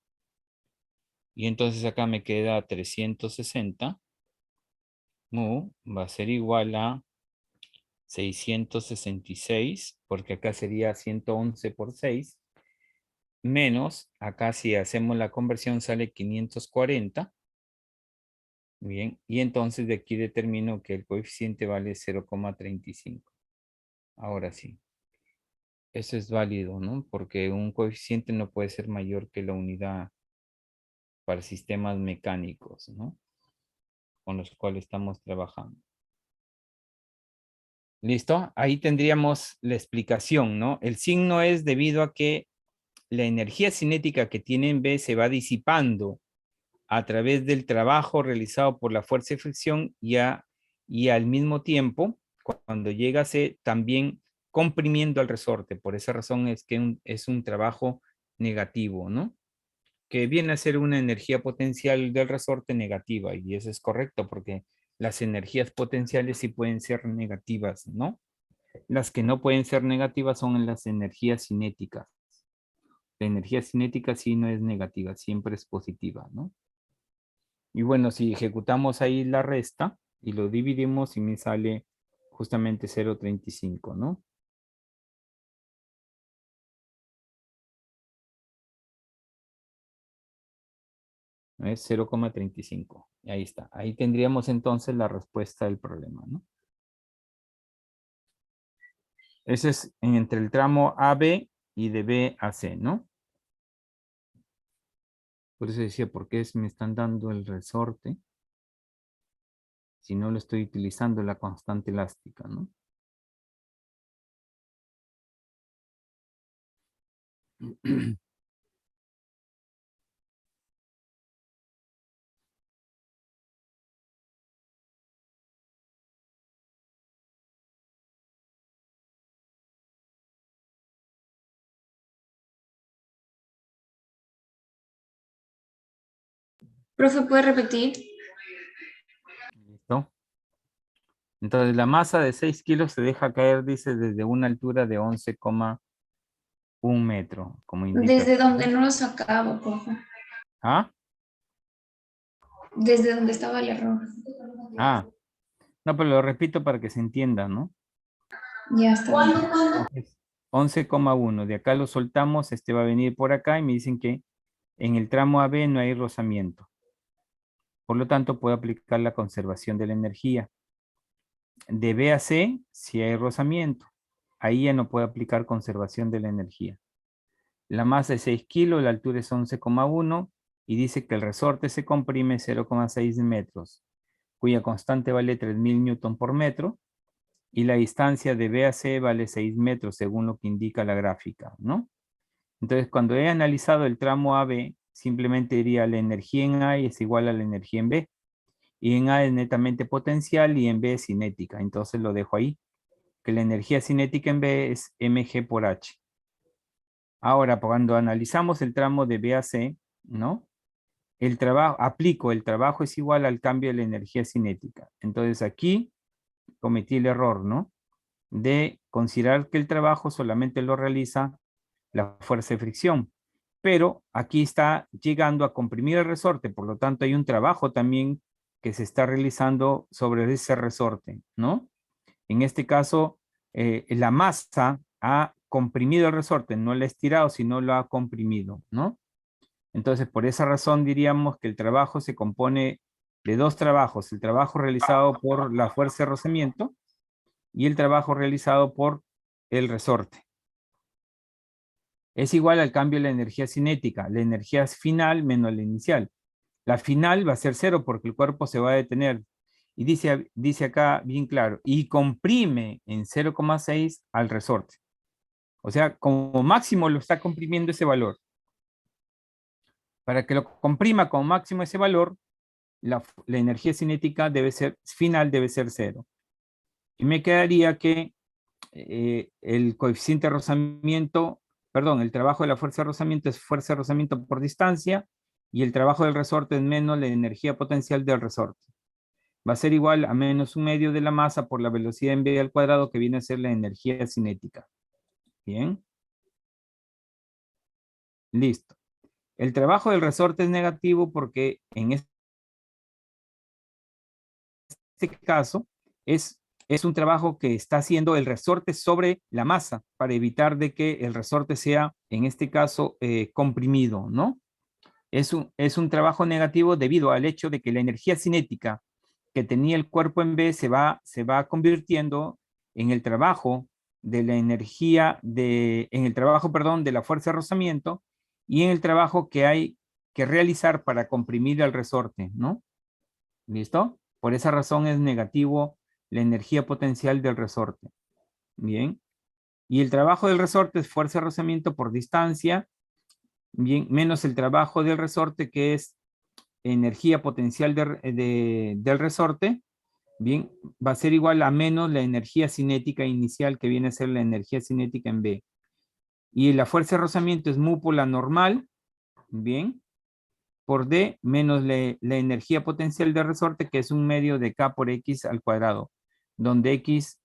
Y entonces acá me queda 360. Mu va a ser igual a 666, porque acá sería 111 por 6. Menos, acá si hacemos la conversión sale 540. Bien, y entonces de aquí determino que el coeficiente vale 0,35. Ahora sí, eso es válido, ¿no? Porque un coeficiente no puede ser mayor que la unidad para sistemas mecánicos, ¿no? Con los cuales estamos trabajando. ¿Listo? Ahí tendríamos la explicación, ¿no? El signo es debido a que la energía cinética que tiene en B se va disipando a través del trabajo realizado por la fuerza de fricción y al mismo tiempo, cuando llega a C, también comprimiendo al resorte. Por esa razón es que es un trabajo negativo, ¿no? Que viene a ser una energía potencial del resorte negativa, y eso es correcto porque las energías potenciales sí pueden ser negativas, ¿no? Las que no pueden ser negativas son las energías cinéticas. La energía cinética sí no es negativa, siempre es positiva, ¿no? Y bueno, si ejecutamos ahí la resta y lo dividimos y me sale justamente 0,35, ¿no? Es 0,35. Y ahí está. Ahí tendríamos entonces la respuesta del problema, ¿no? Ese es entre el tramo AB y de B a C, ¿no? Por eso decía, ¿por qué me están dando el resorte si no lo estoy utilizando la constante elástica, ¿no? Profe, ¿puede repetir? ¿Listo? Entonces la masa de 6 kilos se deja caer, dice, desde una altura de 11,1 metro, como indica Desde aquí, donde ¿no? no lo sacaba, profe. ¿Ah? Desde donde estaba el error. Ah, no, pero lo repito para que se entienda, ¿no? Ya está bien. Entonces, 11,1. De acá lo soltamos, este va a venir por acá y me dicen que en el tramo AB no hay rozamiento. Por lo tanto, puedo aplicar la conservación de la energía. De B a C, si hay rozamiento. Ahí ya no puedo aplicar conservación de la energía. La masa es 6 kilos, la altura es 11,1 y dice que el resorte se comprime 0,6 metros, cuya constante vale 3000 newton por metro, y la distancia de B a C vale 6 metros, según lo que indica la gráfica, ¿no? Entonces, cuando he analizado el tramo AB, simplemente diría la energía en A es igual a la energía en B, y en A es netamente potencial y en B es cinética. Entonces lo dejo ahí, que la energía cinética en B es mg por h. Ahora, cuando analizamos el tramo de B a C, ¿no? El trabajo, aplico el trabajo es igual al cambio de la energía cinética. Entonces aquí cometí el error, ¿no? De considerar que el trabajo solamente lo realiza la fuerza de fricción. Pero aquí está llegando a comprimir el resorte, por lo tanto hay un trabajo también que se está realizando sobre ese resorte, ¿no? En este caso, la masa ha comprimido el resorte, no lo ha estirado, sino lo ha comprimido, ¿no? Entonces, por esa razón diríamos que el trabajo se compone de dos trabajos, el trabajo realizado por la fuerza de rozamiento y el trabajo realizado por el resorte. Es igual al cambio de la energía cinética, la energía final menos la inicial. La final va a ser cero porque el cuerpo se va a detener. Y dice acá bien claro, y comprime en 0,6 al resorte. O sea, como máximo lo está comprimiendo ese valor. Para que lo comprima como máximo ese valor, la energía cinética final debe ser cero. Y me quedaría que el coeficiente de rozamiento, perdón, el trabajo de la fuerza de rozamiento es fuerza de rozamiento por distancia y el trabajo del resorte es menos la energía potencial del resorte. Va a ser igual a menos un medio de la masa por la velocidad en v al cuadrado, que viene a ser la energía cinética. Bien. Listo. El trabajo del resorte es negativo porque en este caso es un trabajo que está haciendo el resorte sobre la masa para evitar de que el resorte sea, en este caso, comprimido, ¿no? es un trabajo negativo debido al hecho de que la energía cinética que tenía el cuerpo en B se va convirtiendo en el trabajo de la energía en el trabajo, perdón, de la fuerza de rozamiento y en el trabajo que hay que realizar para comprimir el resorte, ¿no? ¿Listo? Por esa razón es negativo la energía potencial del resorte. Bien. Y el trabajo del resorte es fuerza de rozamiento por distancia, bien, menos el trabajo del resorte que es energía potencial del resorte, bien, va a ser igual a menos la energía cinética inicial que viene a ser la energía cinética en B. Y la fuerza de rozamiento es mu por la normal, bien, por D menos la energía potencial del resorte que es un medio de K por X al cuadrado, donde X,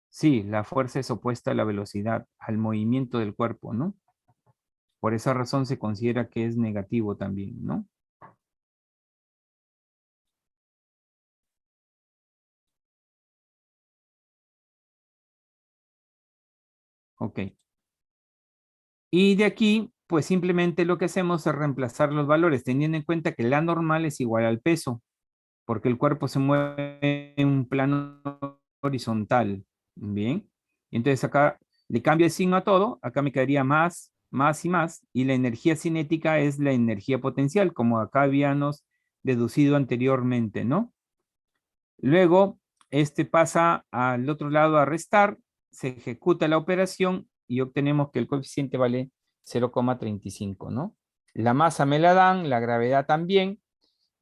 sí, la fuerza es opuesta a la velocidad, al movimiento del cuerpo, ¿no? Por esa razón se considera que es negativo también, ¿no? Ok. Y de aquí, pues simplemente lo que hacemos es reemplazar los valores, teniendo en cuenta que la normal es igual al peso, porque el cuerpo se mueve en un plano horizontal. Bien. Entonces acá le cambio el signo a todo, acá me quedaría más, más y más, y la energía cinética es la energía potencial, como acá habíamos deducido anteriormente, ¿no? Luego, este pasa al otro lado a restar, se ejecuta la operación y obtenemos que el coeficiente vale 0,35, ¿no? La masa me la dan, la gravedad también,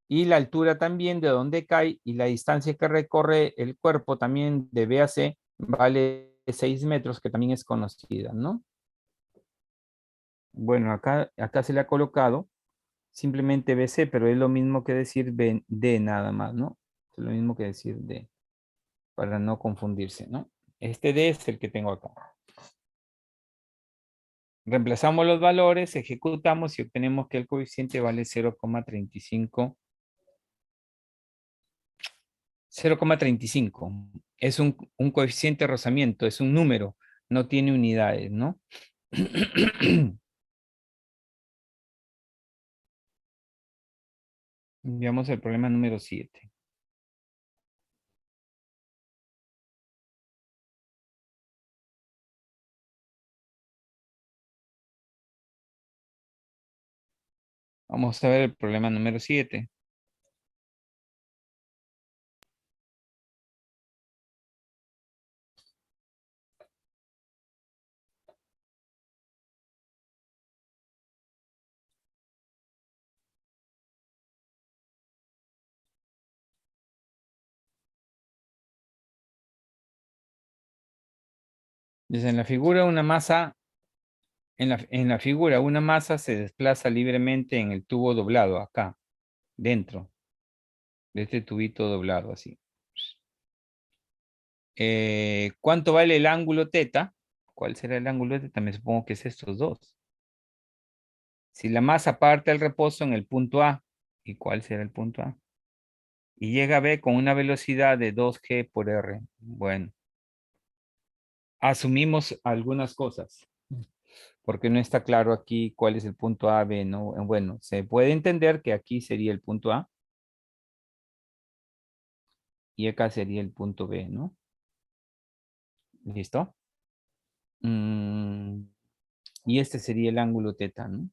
y la altura también de donde cae, y la distancia que recorre el cuerpo también de B a C vale 6 metros, que también es conocida, ¿no? Bueno, acá se le ha colocado simplemente BC, pero es lo mismo que decir D nada más, ¿no? Es lo mismo que decir D, para no confundirse, ¿no? Este D es el que tengo acá. Reemplazamos los valores, ejecutamos y obtenemos que el coeficiente vale 0,35. 0,35. Es un coeficiente de rozamiento, es un número, no tiene unidades, ¿no? Veamos el problema número 7. Vamos a ver el problema número 7. Dice, en la figura una masa, en la figura una masa se desplaza libremente en el tubo doblado, acá, dentro de este tubito doblado, así. ¿Cuánto vale el ángulo teta? ¿Cuál será el ángulo teta? Me supongo que es estos dos. Si la masa parte del reposo en el punto A, ¿y cuál será el punto A? Y llega a B con una velocidad de 2G por R. Bueno, asumimos algunas cosas, porque no está claro aquí cuál es el punto A, B, ¿no? Bueno, se puede entender que aquí sería el punto A y acá sería el punto B, ¿no? ¿Listo? Y este sería el ángulo teta, ¿no?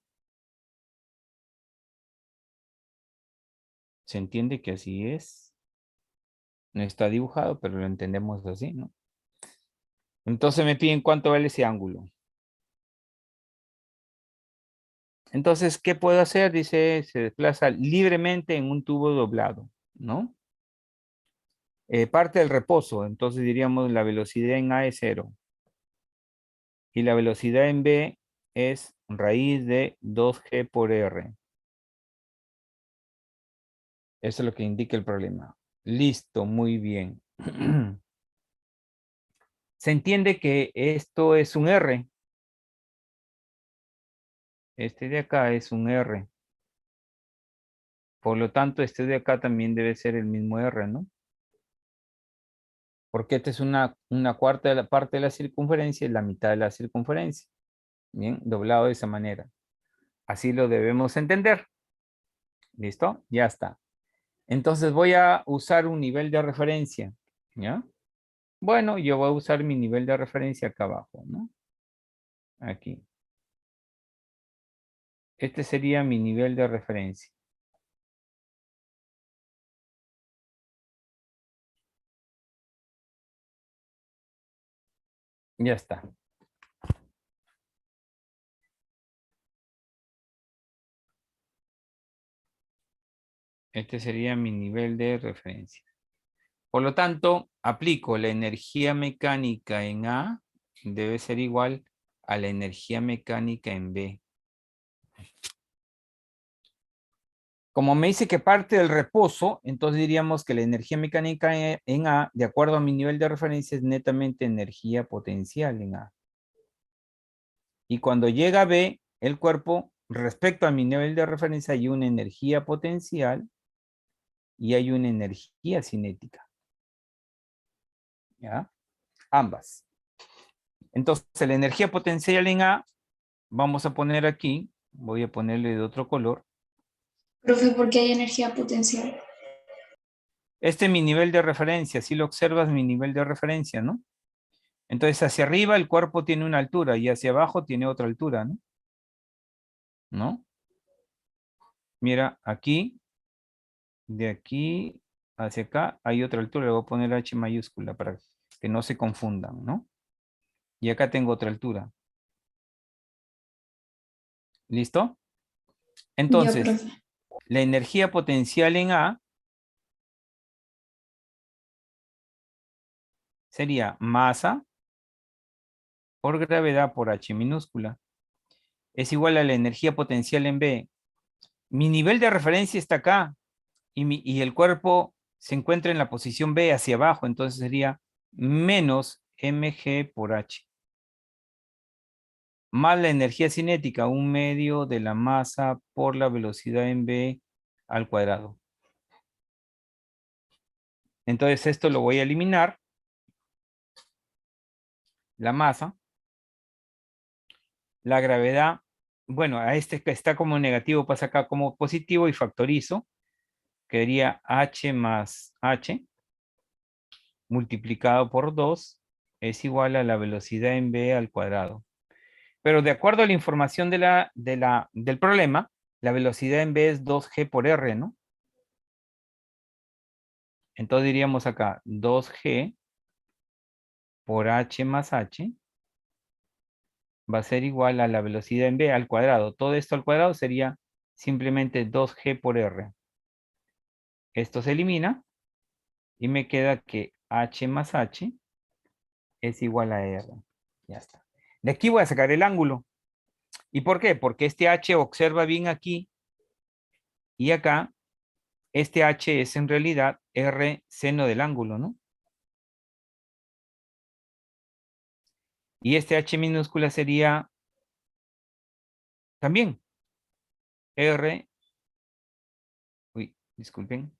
Se entiende que así es. No está dibujado, pero lo entendemos así, ¿no? Entonces me piden cuánto vale ese ángulo. Entonces, ¿qué puedo hacer? Dice, se desplaza libremente en un tubo doblado, ¿no? Parte del reposo, entonces diríamos la velocidad en A es 0. Y la velocidad en B es raíz de 2G por R. Eso es lo que indica el problema. Listo, muy bien. Se entiende que esto es un R. Este de acá es un R. Por lo tanto, este de acá también debe ser el mismo R, ¿no? Porque esta es una cuarta de la parte de la circunferencia y la mitad de la circunferencia. Bien, doblado de esa manera. Así lo debemos entender. ¿Listo? Ya está. Entonces voy a usar un nivel de referencia. ¿Ya? Bueno, yo voy a usar mi nivel de referencia acá abajo, ¿no? Aquí. Este sería mi nivel de referencia. Ya está. Este sería mi nivel de referencia. Por lo tanto, aplico la energía mecánica en A, debe ser igual a la energía mecánica en B. Como me dice que parte del reposo, entonces diríamos que la energía mecánica en A, de acuerdo a mi nivel de referencia, es netamente energía potencial en A. Y cuando llega a B, el cuerpo, respecto a mi nivel de referencia, hay una energía potencial y hay una energía cinética. ¿Ya? Ambas. Entonces, la energía potencial en A, vamos a poner aquí, voy a ponerle de otro color. Profe, ¿por qué hay energía potencial? Este es mi nivel de referencia, si lo observas, mi nivel de referencia, ¿no? Entonces, hacia arriba el cuerpo tiene una altura y hacia abajo tiene otra altura, ¿no? ¿No? Mira, aquí, de aquí hacia acá, hay otra altura. Le voy a poner H mayúscula para que no se confundan, ¿no? Y acá tengo otra altura. ¿Listo? Ya, Entonces, profe. la energía potencial en A sería masa por gravedad por H minúscula. Es igual a la energía potencial en B. Mi nivel de referencia está acá y el cuerpo se encuentra en la posición B hacia abajo, entonces sería menos mg por H. Más la energía cinética, 1/2 de la masa por la velocidad en B al cuadrado. Entonces esto lo voy a eliminar. La masa. La gravedad, bueno, a este que está como negativo pasa acá como positivo y factorizo. Quedaría H más H multiplicado por 2 es igual a la velocidad en B al cuadrado. Pero de acuerdo a la información del problema, la velocidad en B es 2G por R, ¿no? Entonces diríamos acá 2G por H más H va a ser igual a la velocidad en B al cuadrado. Todo esto al cuadrado sería simplemente 2G por R. Esto se elimina y me queda que H más H es igual a R. Ya está. De aquí voy a sacar el ángulo. ¿Y por qué? Porque este H observa bien aquí y acá. Este H es en realidad R seno del ángulo, ¿no? Y este H minúscula sería también R, disculpen,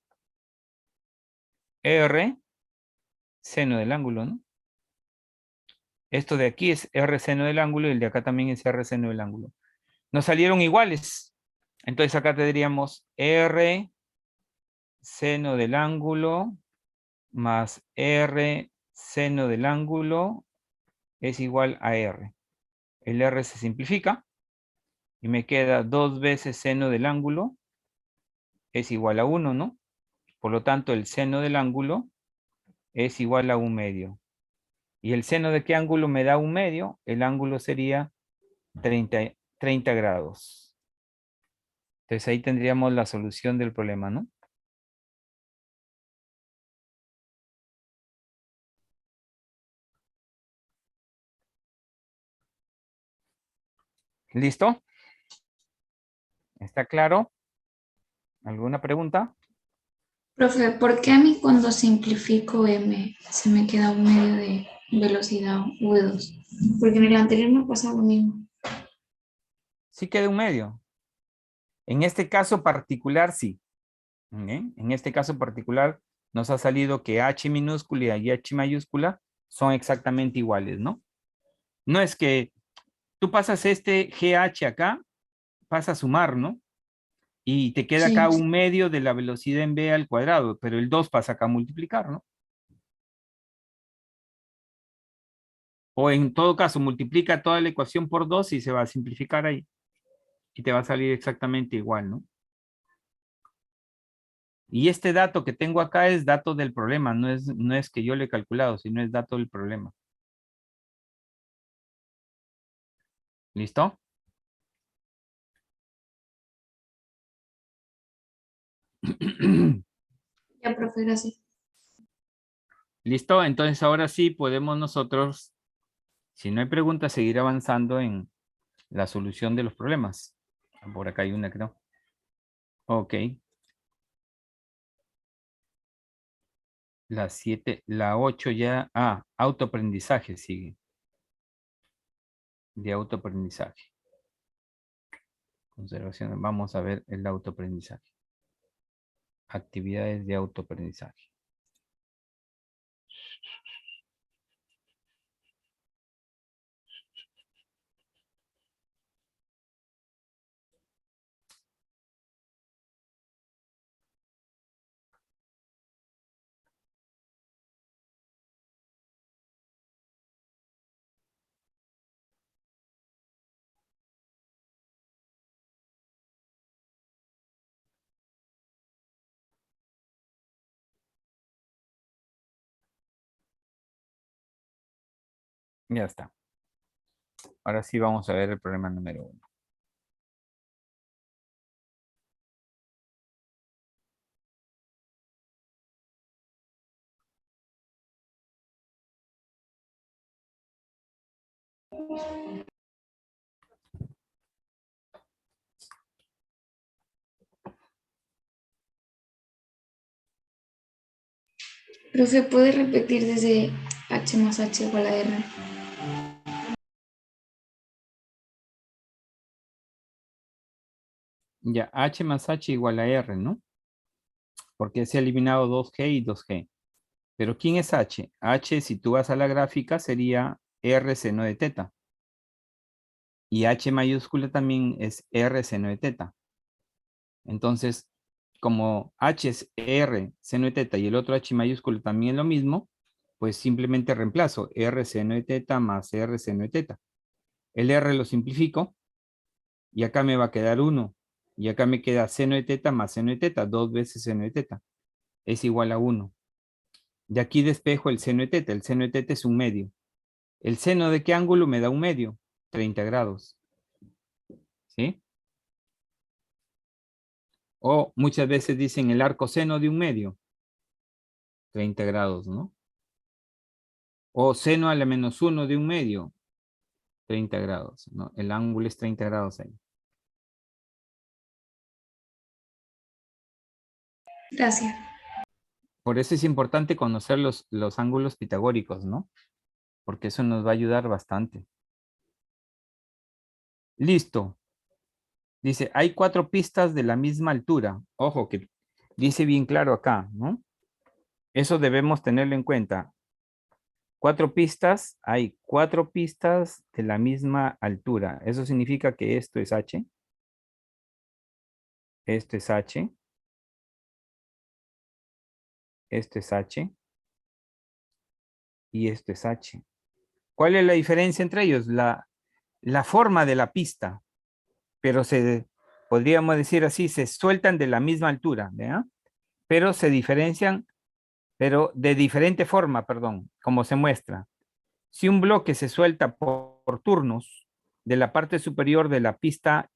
R seno del ángulo, ¿no? Esto de aquí es R seno del ángulo y el de acá también es R seno del ángulo. Nos salieron iguales. Entonces acá tendríamos R seno del ángulo más R seno del ángulo es igual a R. El R se simplifica y me queda 2 veces seno del ángulo es igual a 1, ¿no? Por lo tanto, el seno del ángulo es igual a 1/2. ¿Y el seno de qué ángulo me da 1/2? El ángulo sería 30 grados. Entonces ahí tendríamos la solución del problema, ¿no? ¿Listo? ¿Está claro? ¿Alguna pregunta? Profe, ¿por qué a mí cuando simplifico M se me queda un medio de velocidad V2? Porque en el anterior me pasa lo mismo. Sí queda 1/2. En este caso particular, sí. En este caso particular nos ha salido que H minúscula y H mayúscula son exactamente iguales, ¿no? No es que tú pasas este GH acá pasa a sumar, ¿no? Y te queda Sí. acá un medio de la velocidad en v al cuadrado, pero el 2 pasa acá a multiplicar, ¿no? O en todo caso, multiplica toda la ecuación por 2 y se va a simplificar ahí. Y te va a salir exactamente igual, ¿no? Y este dato que tengo acá es dato del problema, no es que yo lo he calculado, sino es dato del problema. ¿Listo? Ya, profe, gracias. ¿Listo? Entonces ahora sí podemos nosotros, si no hay preguntas, seguir avanzando en la solución de los problemas. Por acá hay una, creo. Ok. La 7, la 8 ya. Ah, autoaprendizaje sigue. De autoaprendizaje. Conservación. Vamos a ver el autoaprendizaje. Actividades de autoaprendizaje. Ya está. Ahora sí vamos a ver el problema número 1. Profe, ¿puede repetir desde h más h igual a r? Ya, h más h igual a r, ¿no? Porque se ha eliminado 2g y 2g. Pero ¿quién es h? H, si tú vas a la gráfica, sería r seno de teta. Y h mayúscula también es r seno de teta. Entonces, como h es r seno de teta y el otro h mayúscula también es lo mismo, pues simplemente reemplazo r seno de teta más r seno de teta. El r lo simplifico y acá me va a quedar 1. Y acá me queda seno de teta más seno de teta, 2 veces seno de teta. Es igual a 1. De aquí despejo el seno de teta. El seno de teta es un medio. ¿El seno de qué ángulo me da un medio? 30 grados. ¿Sí? O muchas veces dicen el arco seno de un medio. 30 grados, ¿no? O seno a la menos 1 de un medio. 30 grados, ¿no? El ángulo es 30 grados ahí. Gracias. Por eso es importante conocer los ángulos pitagóricos, ¿no? Porque eso nos va a ayudar bastante. Listo. Dice, hay 4 pistas de la misma altura. Ojo que dice bien claro acá, ¿no? Eso debemos tenerlo en cuenta. 4 pistas, hay 4 pistas de la misma altura. Eso significa que esto es H. Esto es H. Esto es H. Y esto es H. ¿Cuál es la diferencia entre ellos? La forma de la pista. Pero podríamos decir así, se sueltan de la misma altura, ¿verdad? Pero se diferencian, pero de diferente forma, perdón, como se muestra. Si un bloque se suelta por turnos de la parte superior de la pista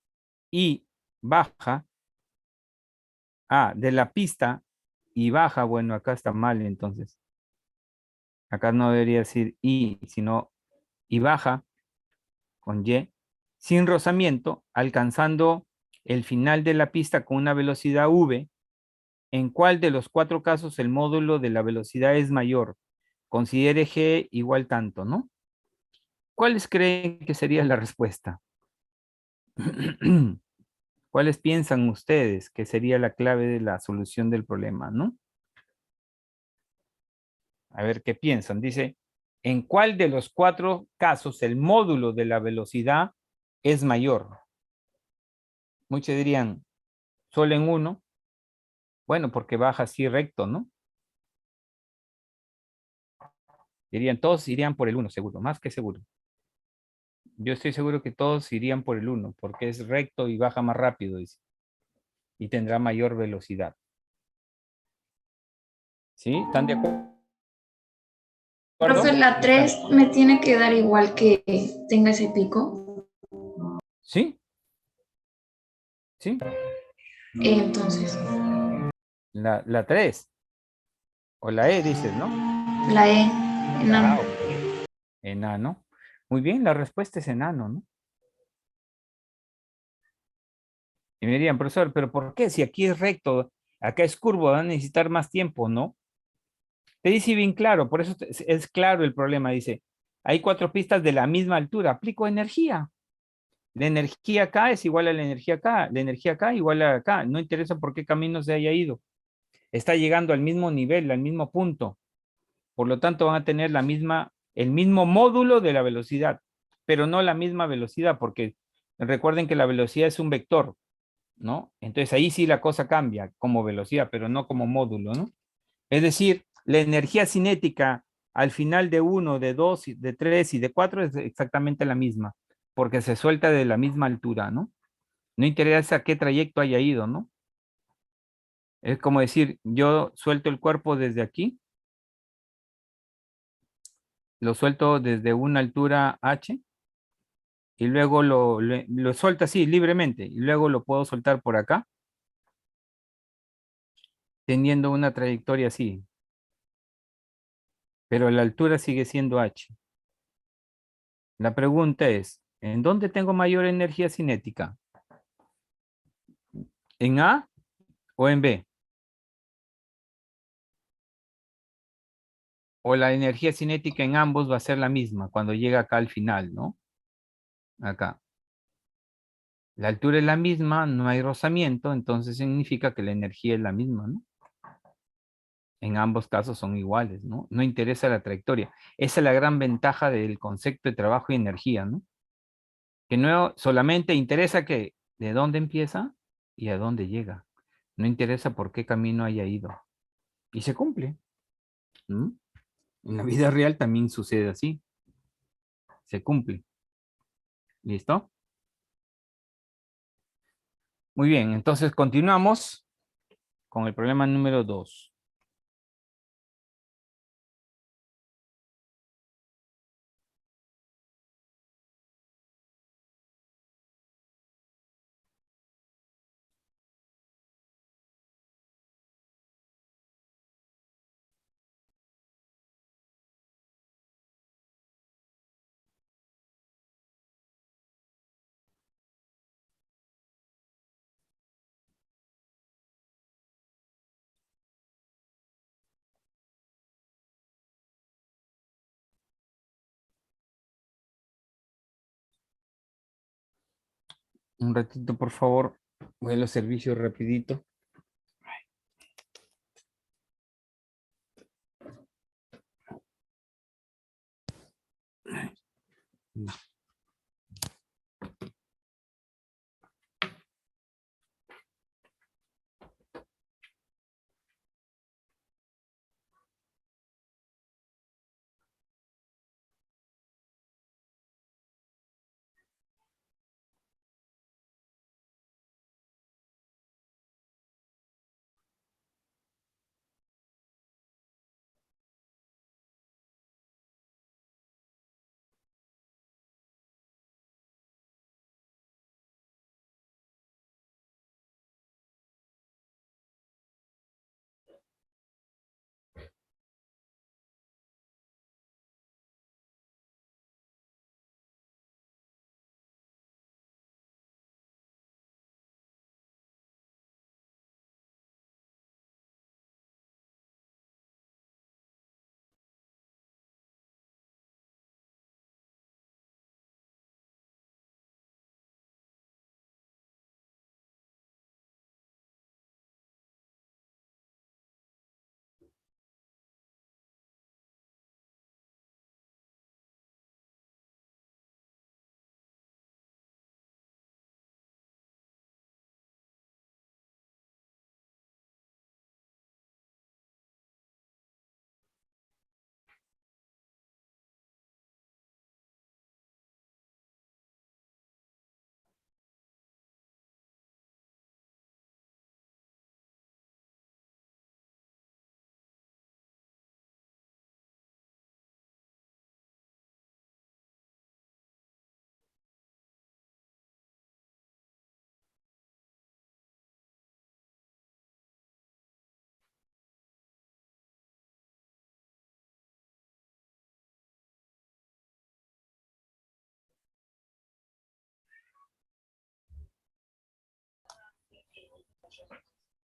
y baja, de la pista y baja, bueno, acá está mal entonces. Acá no debería decir y, sino y baja con Y, sin rozamiento, alcanzando el final de la pista con una velocidad V. ¿En cuál de los 4 casos el módulo de la velocidad es mayor? Considere G igual tanto, ¿no? ¿Cuáles creen que sería la respuesta? ¿Cuáles piensan ustedes que sería la clave de la solución del problema, no? A ver qué piensan. Dice, ¿en cuál de los 4 casos el módulo de la velocidad es mayor? Muchos dirían, solo en uno. Bueno, porque baja así recto, ¿no? Dirían, todos irían por el uno, seguro, más que seguro. Yo estoy seguro que todos irían por el uno, porque es recto y baja más rápido, dice. Y tendrá mayor velocidad. ¿Sí? ¿Están de acuerdo? Profe, la 3 me tiene que dar igual que tenga ese pico. ¿Sí? ¿Sí? Entonces, La 3. O la E dices, ¿no? la E, enano. Ok. Enano. Muy bien, la respuesta es enano, ¿no? Y me dirían, profesor, ¿pero por qué? Si aquí es recto, acá es curvo, van a necesitar más tiempo, ¿no? Te dice bien claro, por eso es claro el problema, dice, hay 4 pistas de la misma altura, aplico energía. La energía acá es igual a la energía acá, la energía acá igual a acá, no interesa por qué camino se haya ido. Está llegando al mismo nivel, al mismo punto. Por lo tanto, van a tener el mismo módulo de la velocidad, pero no la misma velocidad, porque recuerden que la velocidad es un vector, ¿no? Entonces ahí sí la cosa cambia como velocidad, pero no como módulo, ¿no? Es decir, la energía cinética al final de 1, de 2, de 3 y de 4 es exactamente la misma, porque se suelta de la misma altura, ¿no? No interesa qué trayecto haya ido, ¿no? Es como decir, yo suelto el cuerpo desde aquí, lo suelto desde una altura h y luego lo suelto así libremente y luego lo puedo soltar por acá, teniendo una trayectoria así, pero la altura sigue siendo h. La pregunta es, ¿en dónde tengo mayor energía cinética? ¿En A o en B? O la energía cinética en ambos va a ser la misma cuando llega acá al final, ¿no? Acá. La altura es la misma, no hay rozamiento, entonces significa que la energía es la misma, ¿no? En ambos casos son iguales, ¿no? No interesa la trayectoria. Esa es la gran ventaja del concepto de trabajo y energía, ¿no? Que no solamente interesa que de dónde empieza y a dónde llega. No interesa por qué camino haya ido. Y se cumple, ¿no? En la vida real también sucede así. Se cumple. ¿Listo? Muy bien, entonces continuamos con el problema número 2. Un ratito, por favor. Voy a los servicios rapidito.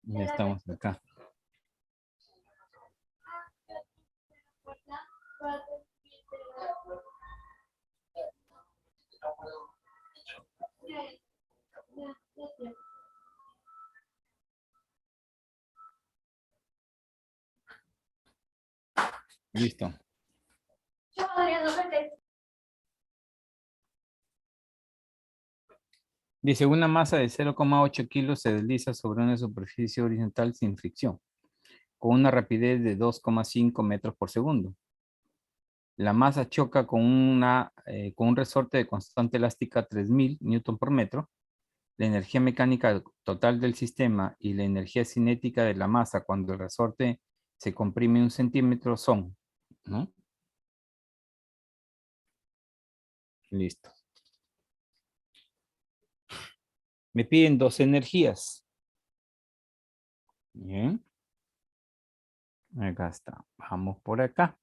Ya estamos acá. Listo. Dice, una masa de 0,8 kilos se desliza sobre una superficie horizontal sin fricción, con una rapidez de 2,5 metros por segundo. La masa choca con un resorte de constante elástica 3000 newton por metro. La energía mecánica total del sistema y la energía cinética de la masa cuando el resorte se comprime 1 centímetro son, ¿no? Listo. Me piden 2 energías. Bien. Acá está. Vamos por acá.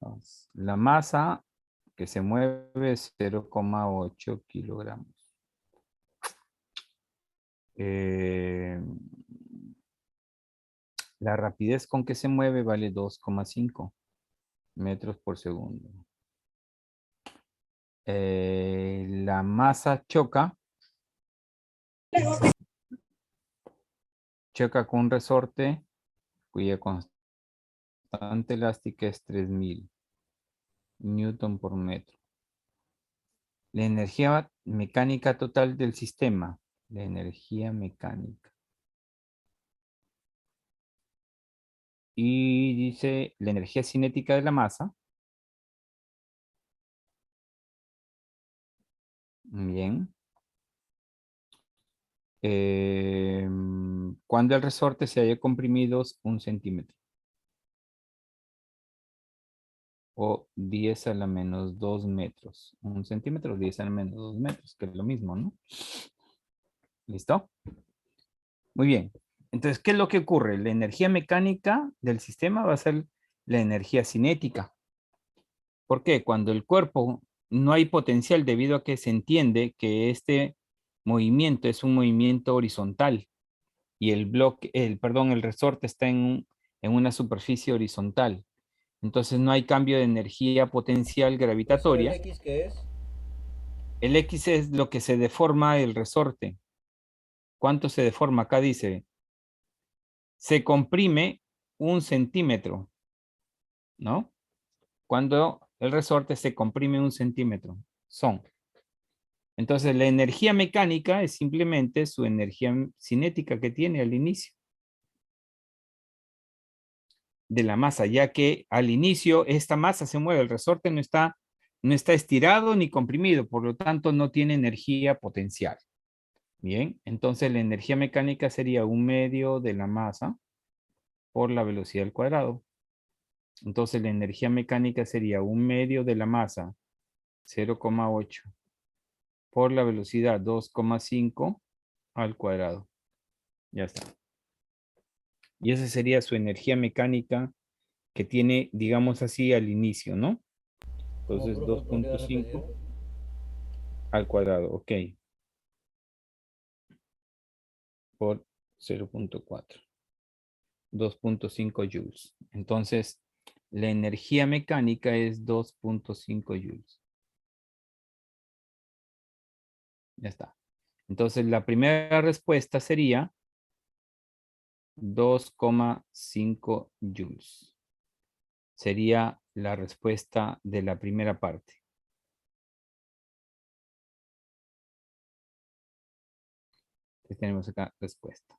Entonces, la masa que se mueve es 0,8 kilogramos. La rapidez con que se mueve vale 2,5 metros por segundo. La masa choca con un resorte cuya constante elástica es 3000 newton por metro. La energía mecánica total del sistema. La energía mecánica. Y dice la energía cinética de la masa. Bien. Cuando el resorte se haya comprimido 1 centímetro. O 10 a la menos 2 metros. 1 centímetro, 10 a la menos 2 metros, que es lo mismo, ¿no? ¿Listo? Muy bien. Entonces, ¿qué es lo que ocurre? La energía mecánica del sistema va a ser la energía cinética. ¿Por qué? Cuando el cuerpo no hay potencial debido a que se entiende que este movimiento es un movimiento horizontal y el resorte está en una superficie horizontal. Entonces no hay cambio de energía potencial gravitatoria. ¿El X qué es? El X es lo que se deforma el resorte. ¿Cuánto se deforma? Acá dice, se comprime 1 centímetro, ¿no? Cuando el resorte se comprime 1 centímetro, son. Entonces la energía mecánica es simplemente su energía cinética que tiene al inicio de la masa, ya que al inicio esta masa se mueve, el resorte no está estirado ni comprimido, por lo tanto no tiene energía potencial. Bien, entonces la energía mecánica sería 1/2 de la masa por la velocidad al cuadrado. Entonces la energía mecánica sería 1/2 de la masa, 0,8, por la velocidad 2,5 al cuadrado. Ya está. Y esa sería su energía mecánica que tiene, digamos así, al inicio, ¿no? Entonces 2,5 al cuadrado, ok. Por 0,4. 2,5 joules. Entonces, la energía mecánica es 2,5 joules. Ya está. Entonces, la primera respuesta sería 2,5 joules. Sería la respuesta de la primera parte. Entonces, tenemos acá respuesta.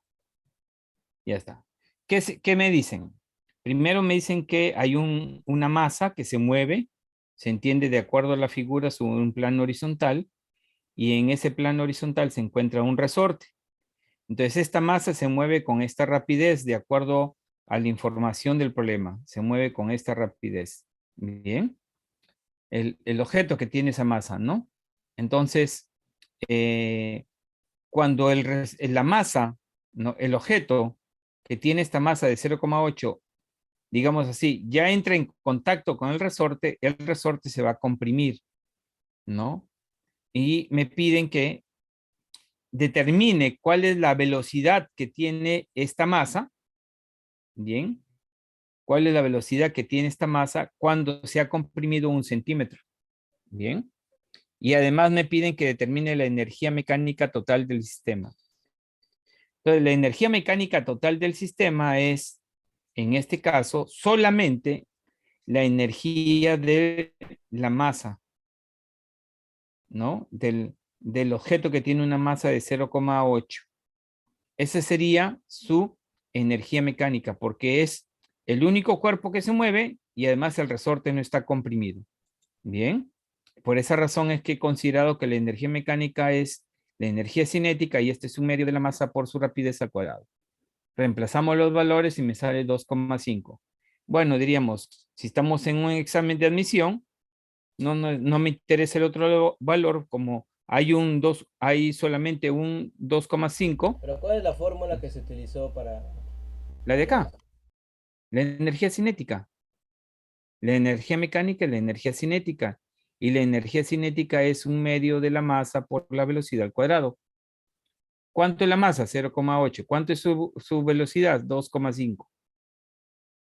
Ya está. ¿Qué me dicen? Primero me dicen que hay una masa que se mueve, se entiende de acuerdo a la figura sobre un plano horizontal, y en ese plano horizontal se encuentra un resorte. Entonces esta masa se mueve con esta rapidez de acuerdo a la información del problema. Se mueve con esta rapidez. Bien. El objeto que tiene esa masa, ¿no? Entonces, cuando la masa, ¿no? El objeto que tiene esta masa de 0,8, digamos así, ya entra en contacto con el resorte se va a comprimir, ¿no? y me piden que determine cuál es la velocidad que tiene esta masa. Bien. ¿Cuál es la velocidad que tiene esta masa cuando se ha comprimido 1 centímetro? Bien. Y además me piden que determine la energía mecánica total del sistema. Entonces, la energía mecánica total del sistema es, en este caso, solamente la energía de la masa, ¿no? Del objeto que tiene una masa de 0,8. Esa sería su energía mecánica, porque es el único cuerpo que se mueve y además el resorte no está comprimido. Bien, por esa razón es que he considerado que la energía mecánica es la energía cinética y este es un medio de la masa por su rapidez al cuadrado. Reemplazamos los valores y me sale 2,5. Bueno, diríamos, si estamos en un examen de admisión, no me interesa el otro valor, como hay solamente un 2,5. Pero ¿cuál es la fórmula que se utilizó para...? La de acá, la energía cinética. La energía mecánica es la energía cinética. Y la energía cinética es un medio de la masa por la velocidad al cuadrado. ¿Cuánto es la masa? 0,8. ¿Cuánto es su velocidad? 2,5.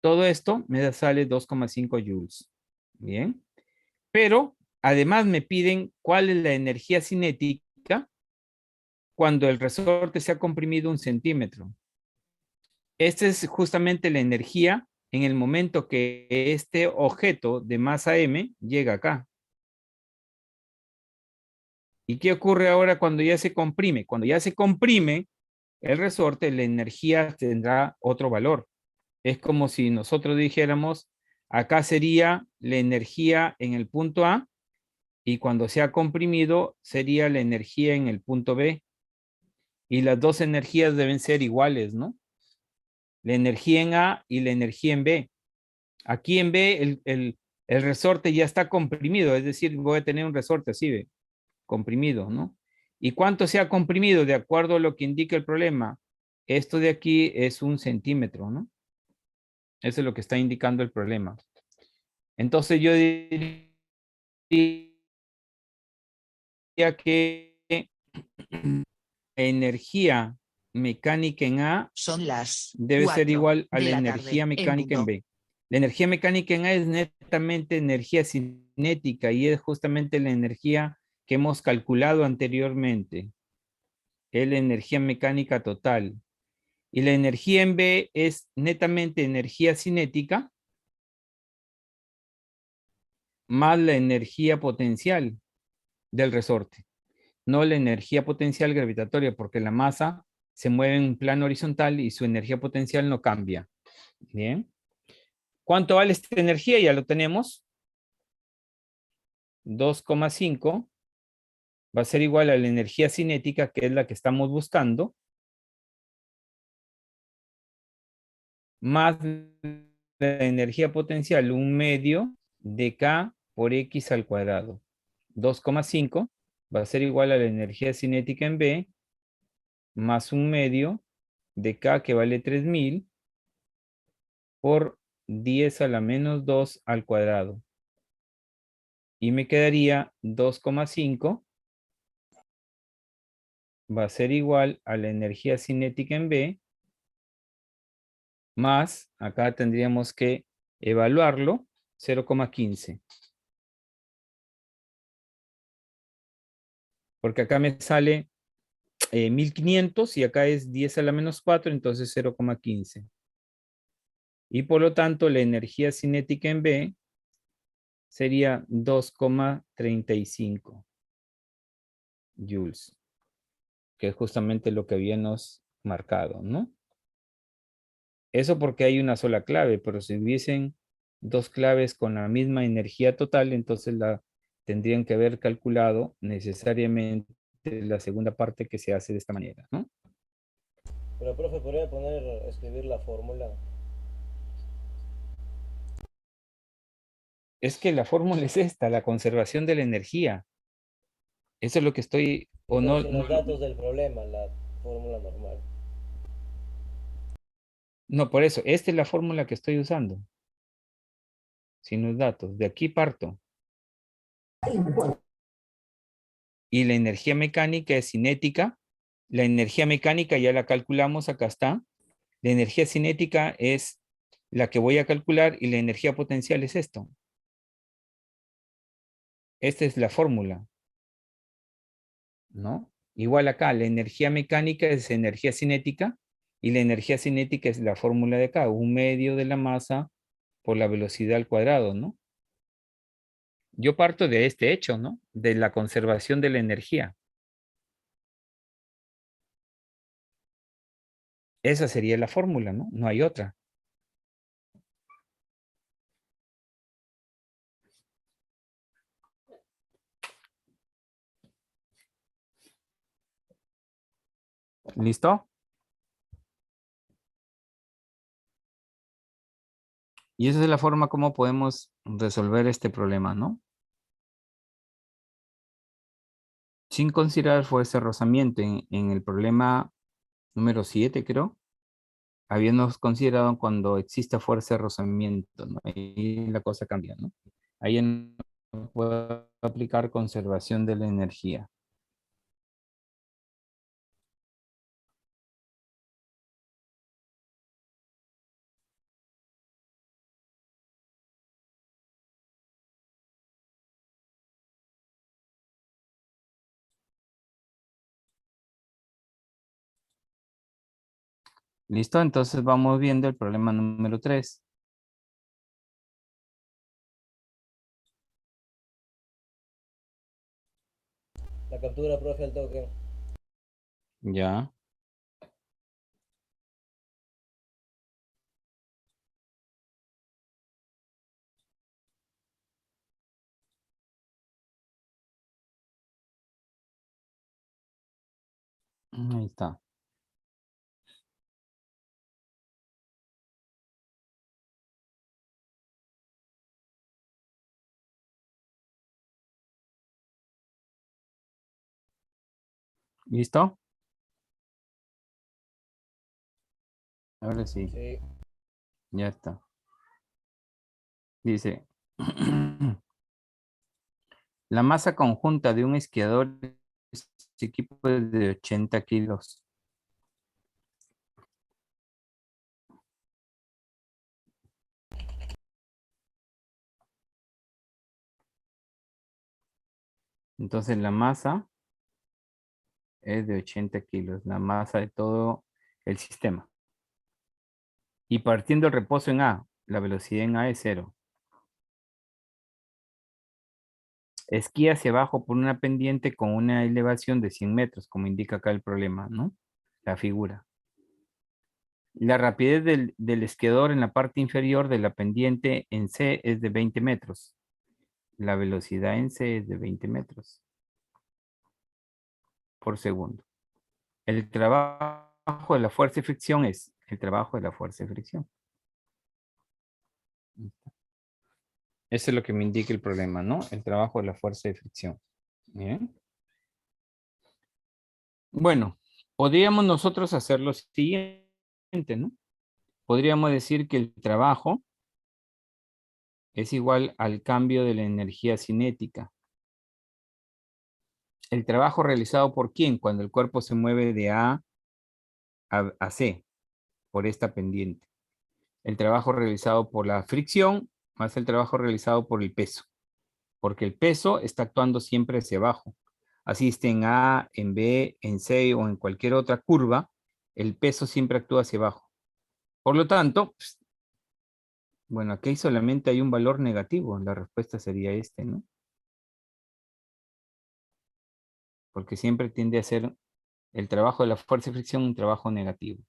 Todo esto me sale 2,5 joules. Bien. Pero además me piden cuál es la energía cinética cuando el resorte se ha comprimido 1 centímetro. Esta es justamente la energía en el momento que este objeto de masa M llega acá. ¿Y qué ocurre ahora cuando ya se comprime? Cuando ya se comprime el resorte, la energía tendrá otro valor. Es como si nosotros dijéramos, acá sería la energía en el punto A y cuando se ha comprimido sería la energía en el punto B. Y las dos energías deben ser iguales, ¿no? La energía en A y la energía en B. Aquí en B el resorte ya está comprimido, es decir, voy a tener un resorte así, ¿ve? Comprimido, ¿no? ¿Y cuánto se ha comprimido de acuerdo a lo que indica el problema? Esto de aquí es 1 centímetro, ¿no? Eso es lo que está indicando el problema. Entonces yo diría que energía mecánica en A Son las debe ser 4 igual a de la la energía tarde, mecánica en punto. B. La energía mecánica en A es netamente energía cinética y es justamente la energía que hemos calculado anteriormente. Es la energía mecánica total. Y la energía en B es netamente energía cinética más la energía potencial del resorte. No la energía potencial gravitatoria, porque la masa se mueve en un plano horizontal y su energía potencial no cambia. Bien. ¿Cuánto vale esta energía? Ya lo tenemos. 2,5 va a ser igual a la energía cinética, que es la que estamos buscando, más la energía potencial, 1/2 de K por X al cuadrado. 2,5 va a ser igual a la energía cinética en B, más 1/2 de K, que vale 3000, por 10 a la menos 2 al cuadrado. Y me quedaría 2,5 va a ser igual a la energía cinética en B, más, acá tendríamos que evaluarlo, 0,15. Porque acá me sale 1500 y acá es 10 a la menos 4, entonces 0,15. Y por lo tanto, la energía cinética en B sería 2,35 joules, que es justamente lo que habíamos marcado, ¿no? Eso porque hay una sola clave, pero si hubiesen dos claves con la misma energía total, entonces tendrían que haber calculado necesariamente la segunda parte, que se hace de esta manera, ¿no? Pero, profe, ¿podría escribir la fórmula? Es que la fórmula es esta, la conservación de la energía. Eso es lo que estoy, Sí, o pero no, sin los datos del problema, la fórmula normal. no, por eso, esta es la fórmula que estoy usando, sin los datos. De aquí parto. y la energía mecánica es cinética. La energía mecánica ya la calculamos, acá está. La energía cinética es la que voy a calcular y la energía potencial es esto. Esta es la fórmula, ¿no? Igual acá, la energía mecánica es energía cinética y la energía cinética es la fórmula de acá, 1/2 de la masa por la velocidad al cuadrado, ¿no? Yo parto de este hecho, ¿no? De la conservación de la energía. Esa sería la fórmula, ¿no? No hay otra. ¿Listo? Y esa es la forma como podemos resolver este problema, ¿no? Sin considerar fuerza de rozamiento en el problema número 7, creo. Habíamos considerado cuando exista fuerza de rozamiento, ¿no? Ahí la cosa cambia, ¿no? Ahí no puedo aplicar conservación de la energía. ¿Listo? Entonces vamos viendo el problema número 3. La captura, profe, al toque. Ya. Ahí está. ¿Listo? Ahora sí, Sí. ya está. Dice, la masa conjunta de un esquiador es equipo de 80 kilos. Entonces la masa es de 80 kilos, la masa de todo el sistema. Y partiendo el reposo en A, la velocidad en A es 0. Esquía hacia abajo por una pendiente con una elevación de 100 metros, como indica acá el problema, ¿no? La figura. La rapidez del esquiador en la parte inferior de la pendiente en C es de 20 metros. La velocidad en C es de 20 metros por segundo. El trabajo de la fuerza de fricción es el trabajo de la fuerza de fricción. Eso es lo que me indica el problema, ¿no? El trabajo de la fuerza de fricción. Bien. Bueno, podríamos nosotros hacer lo siguiente, ¿no? Podríamos decir que el trabajo es igual al cambio de la energía cinética. El trabajo realizado por quién cuando el cuerpo se mueve de A a C por esta pendiente. El trabajo realizado por la fricción más el trabajo realizado por el peso. Porque el peso está actuando siempre hacia abajo. Así esté en A, en B, en C o en cualquier otra curva, el peso siempre actúa hacia abajo. Por lo tanto, bueno, aquí solamente hay un valor negativo. La respuesta sería este, ¿no? Porque siempre tiende a ser el trabajo de la fuerza de fricción un trabajo negativo.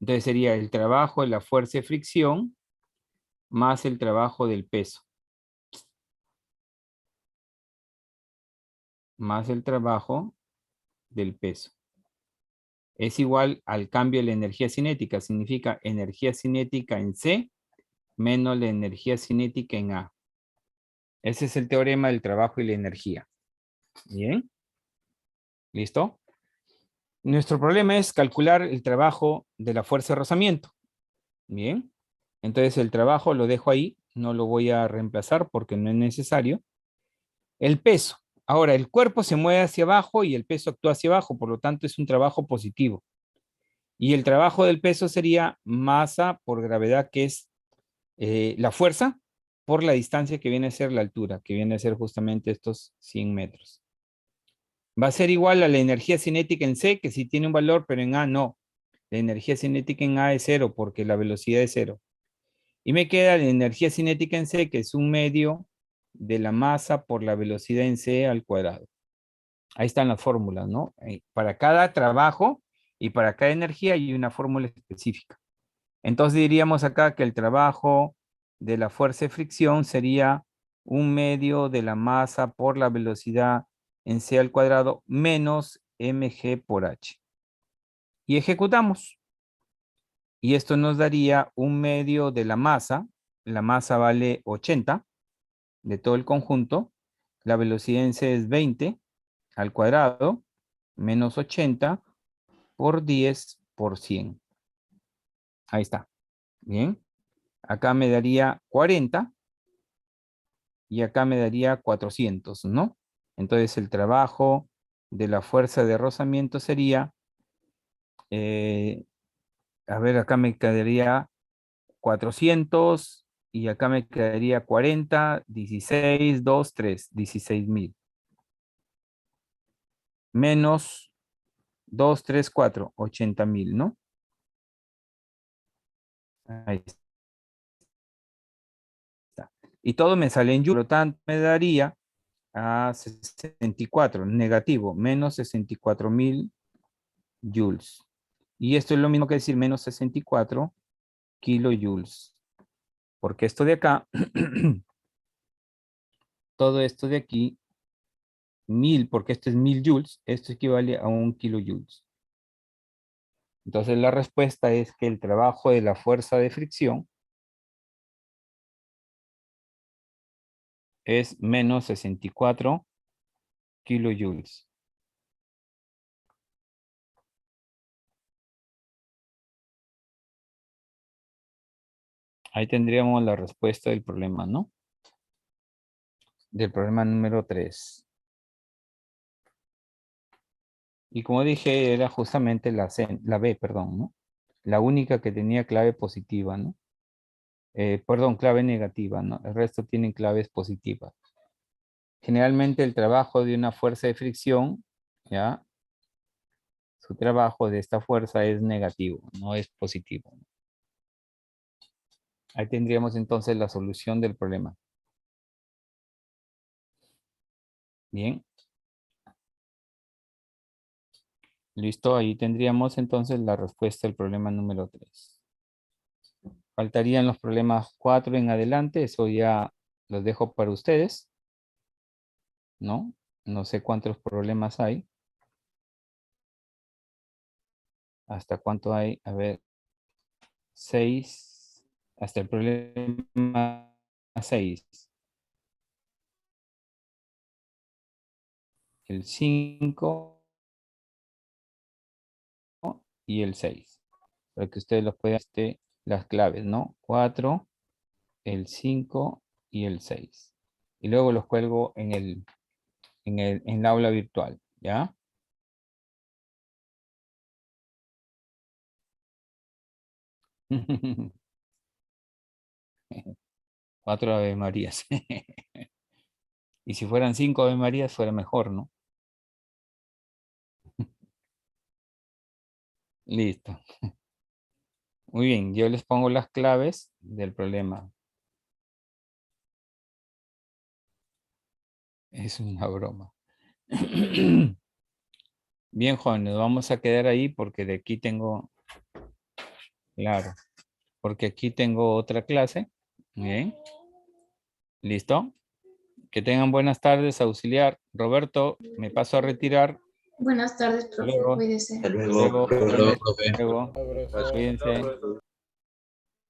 Entonces sería el trabajo de la fuerza de fricción más el trabajo del peso. Más el trabajo del peso. Es igual al cambio de la energía cinética. Significa energía cinética en C menos la energía cinética en A. Ese es el teorema del trabajo y la energía. Bien. ¿Listo? Nuestro problema es calcular el trabajo de la fuerza de rozamiento. Bien. Entonces el trabajo lo dejo ahí. No lo voy a reemplazar porque no es necesario. El peso. Ahora, el cuerpo se mueve hacia abajo y el peso actúa hacia abajo, por lo tanto es un trabajo positivo. Y el trabajo del peso sería masa por gravedad, que es la fuerza por la distancia que viene a ser la altura, que viene a ser justamente estos 100 metros. Va a ser igual a la energía cinética en C, que sí tiene un valor, pero en A no. La energía cinética en A es 0 porque la velocidad es 0. Y me queda la energía cinética en C, que es 1/2 de la masa por la velocidad en C al cuadrado. Ahí están las fórmulas, ¿no? Para cada trabajo y para cada energía hay una fórmula específica. Entonces diríamos acá que el trabajo de la fuerza de fricción sería 1/2 de la masa por la velocidad en C al cuadrado menos mg por h. Y ejecutamos. Y esto nos daría 1/2 de la masa. La masa vale 80 de todo el conjunto. La velocidad en C es 20 al cuadrado menos 80 por 10 por 100. Ahí está. Bien. Acá me daría 40 y acá me daría 400, ¿no? Entonces el trabajo de la fuerza de rozamiento sería, a ver, acá me quedaría 400 y acá me quedaría 40, 16, 2, 3, 16,000. Menos 2, 3, 4, 80,000, ¿no? Ahí está. Y todo me sale en joules, por lo tanto me daría a 64, negativo, menos 64,000 joules. Y esto es lo mismo que decir menos 64 kilojoules. Porque esto de acá, todo esto de aquí, 1000, porque esto es 1000 joules, esto equivale a 1 kilojoules. Entonces la respuesta es que el trabajo de la fuerza de fricción es menos 64 kilojoules. Ahí tendríamos la respuesta del problema, ¿no? Del problema número 3. Y como dije, era justamente la B, perdón, ¿no? La única que tenía clave positiva, ¿no? Perdón, clave negativa, ¿no? El resto tienen claves positivas. Generalmente el trabajo de una fuerza de fricción, ¿ya? Su trabajo de esta fuerza es negativo, no es positivo. Ahí tendríamos entonces la solución del problema. Bien. Listo, ahí tendríamos entonces la respuesta del problema número 3. Faltarían los problemas 4 en adelante, eso ya los dejo para ustedes. ¿No? No sé cuántos problemas hay. ¿Hasta cuánto hay? A ver. 6. Hasta el problema 6. El 5 y el 6. Para que ustedes los puedan, las claves, ¿no? 4, el 5 y el 6. Y luego los cuelgo en el aula virtual, ¿ya? Cuatro Ave Marías. Y si fueran 5 Ave Marías, fuera mejor, ¿no? Listo. Muy bien, yo les pongo las claves del problema. Es una broma. Bien, jóvenes, vamos a quedar ahí porque de aquí tengo, claro, porque aquí tengo otra clase. Bien. ¿Listo? Que tengan buenas tardes, auxiliar. Roberto, me paso a retirar. Buenas tardes, profe. Luego. Cuídese. Hasta luego. Luego, Hasta luego, profe. luego. Abrazo. Cuídense.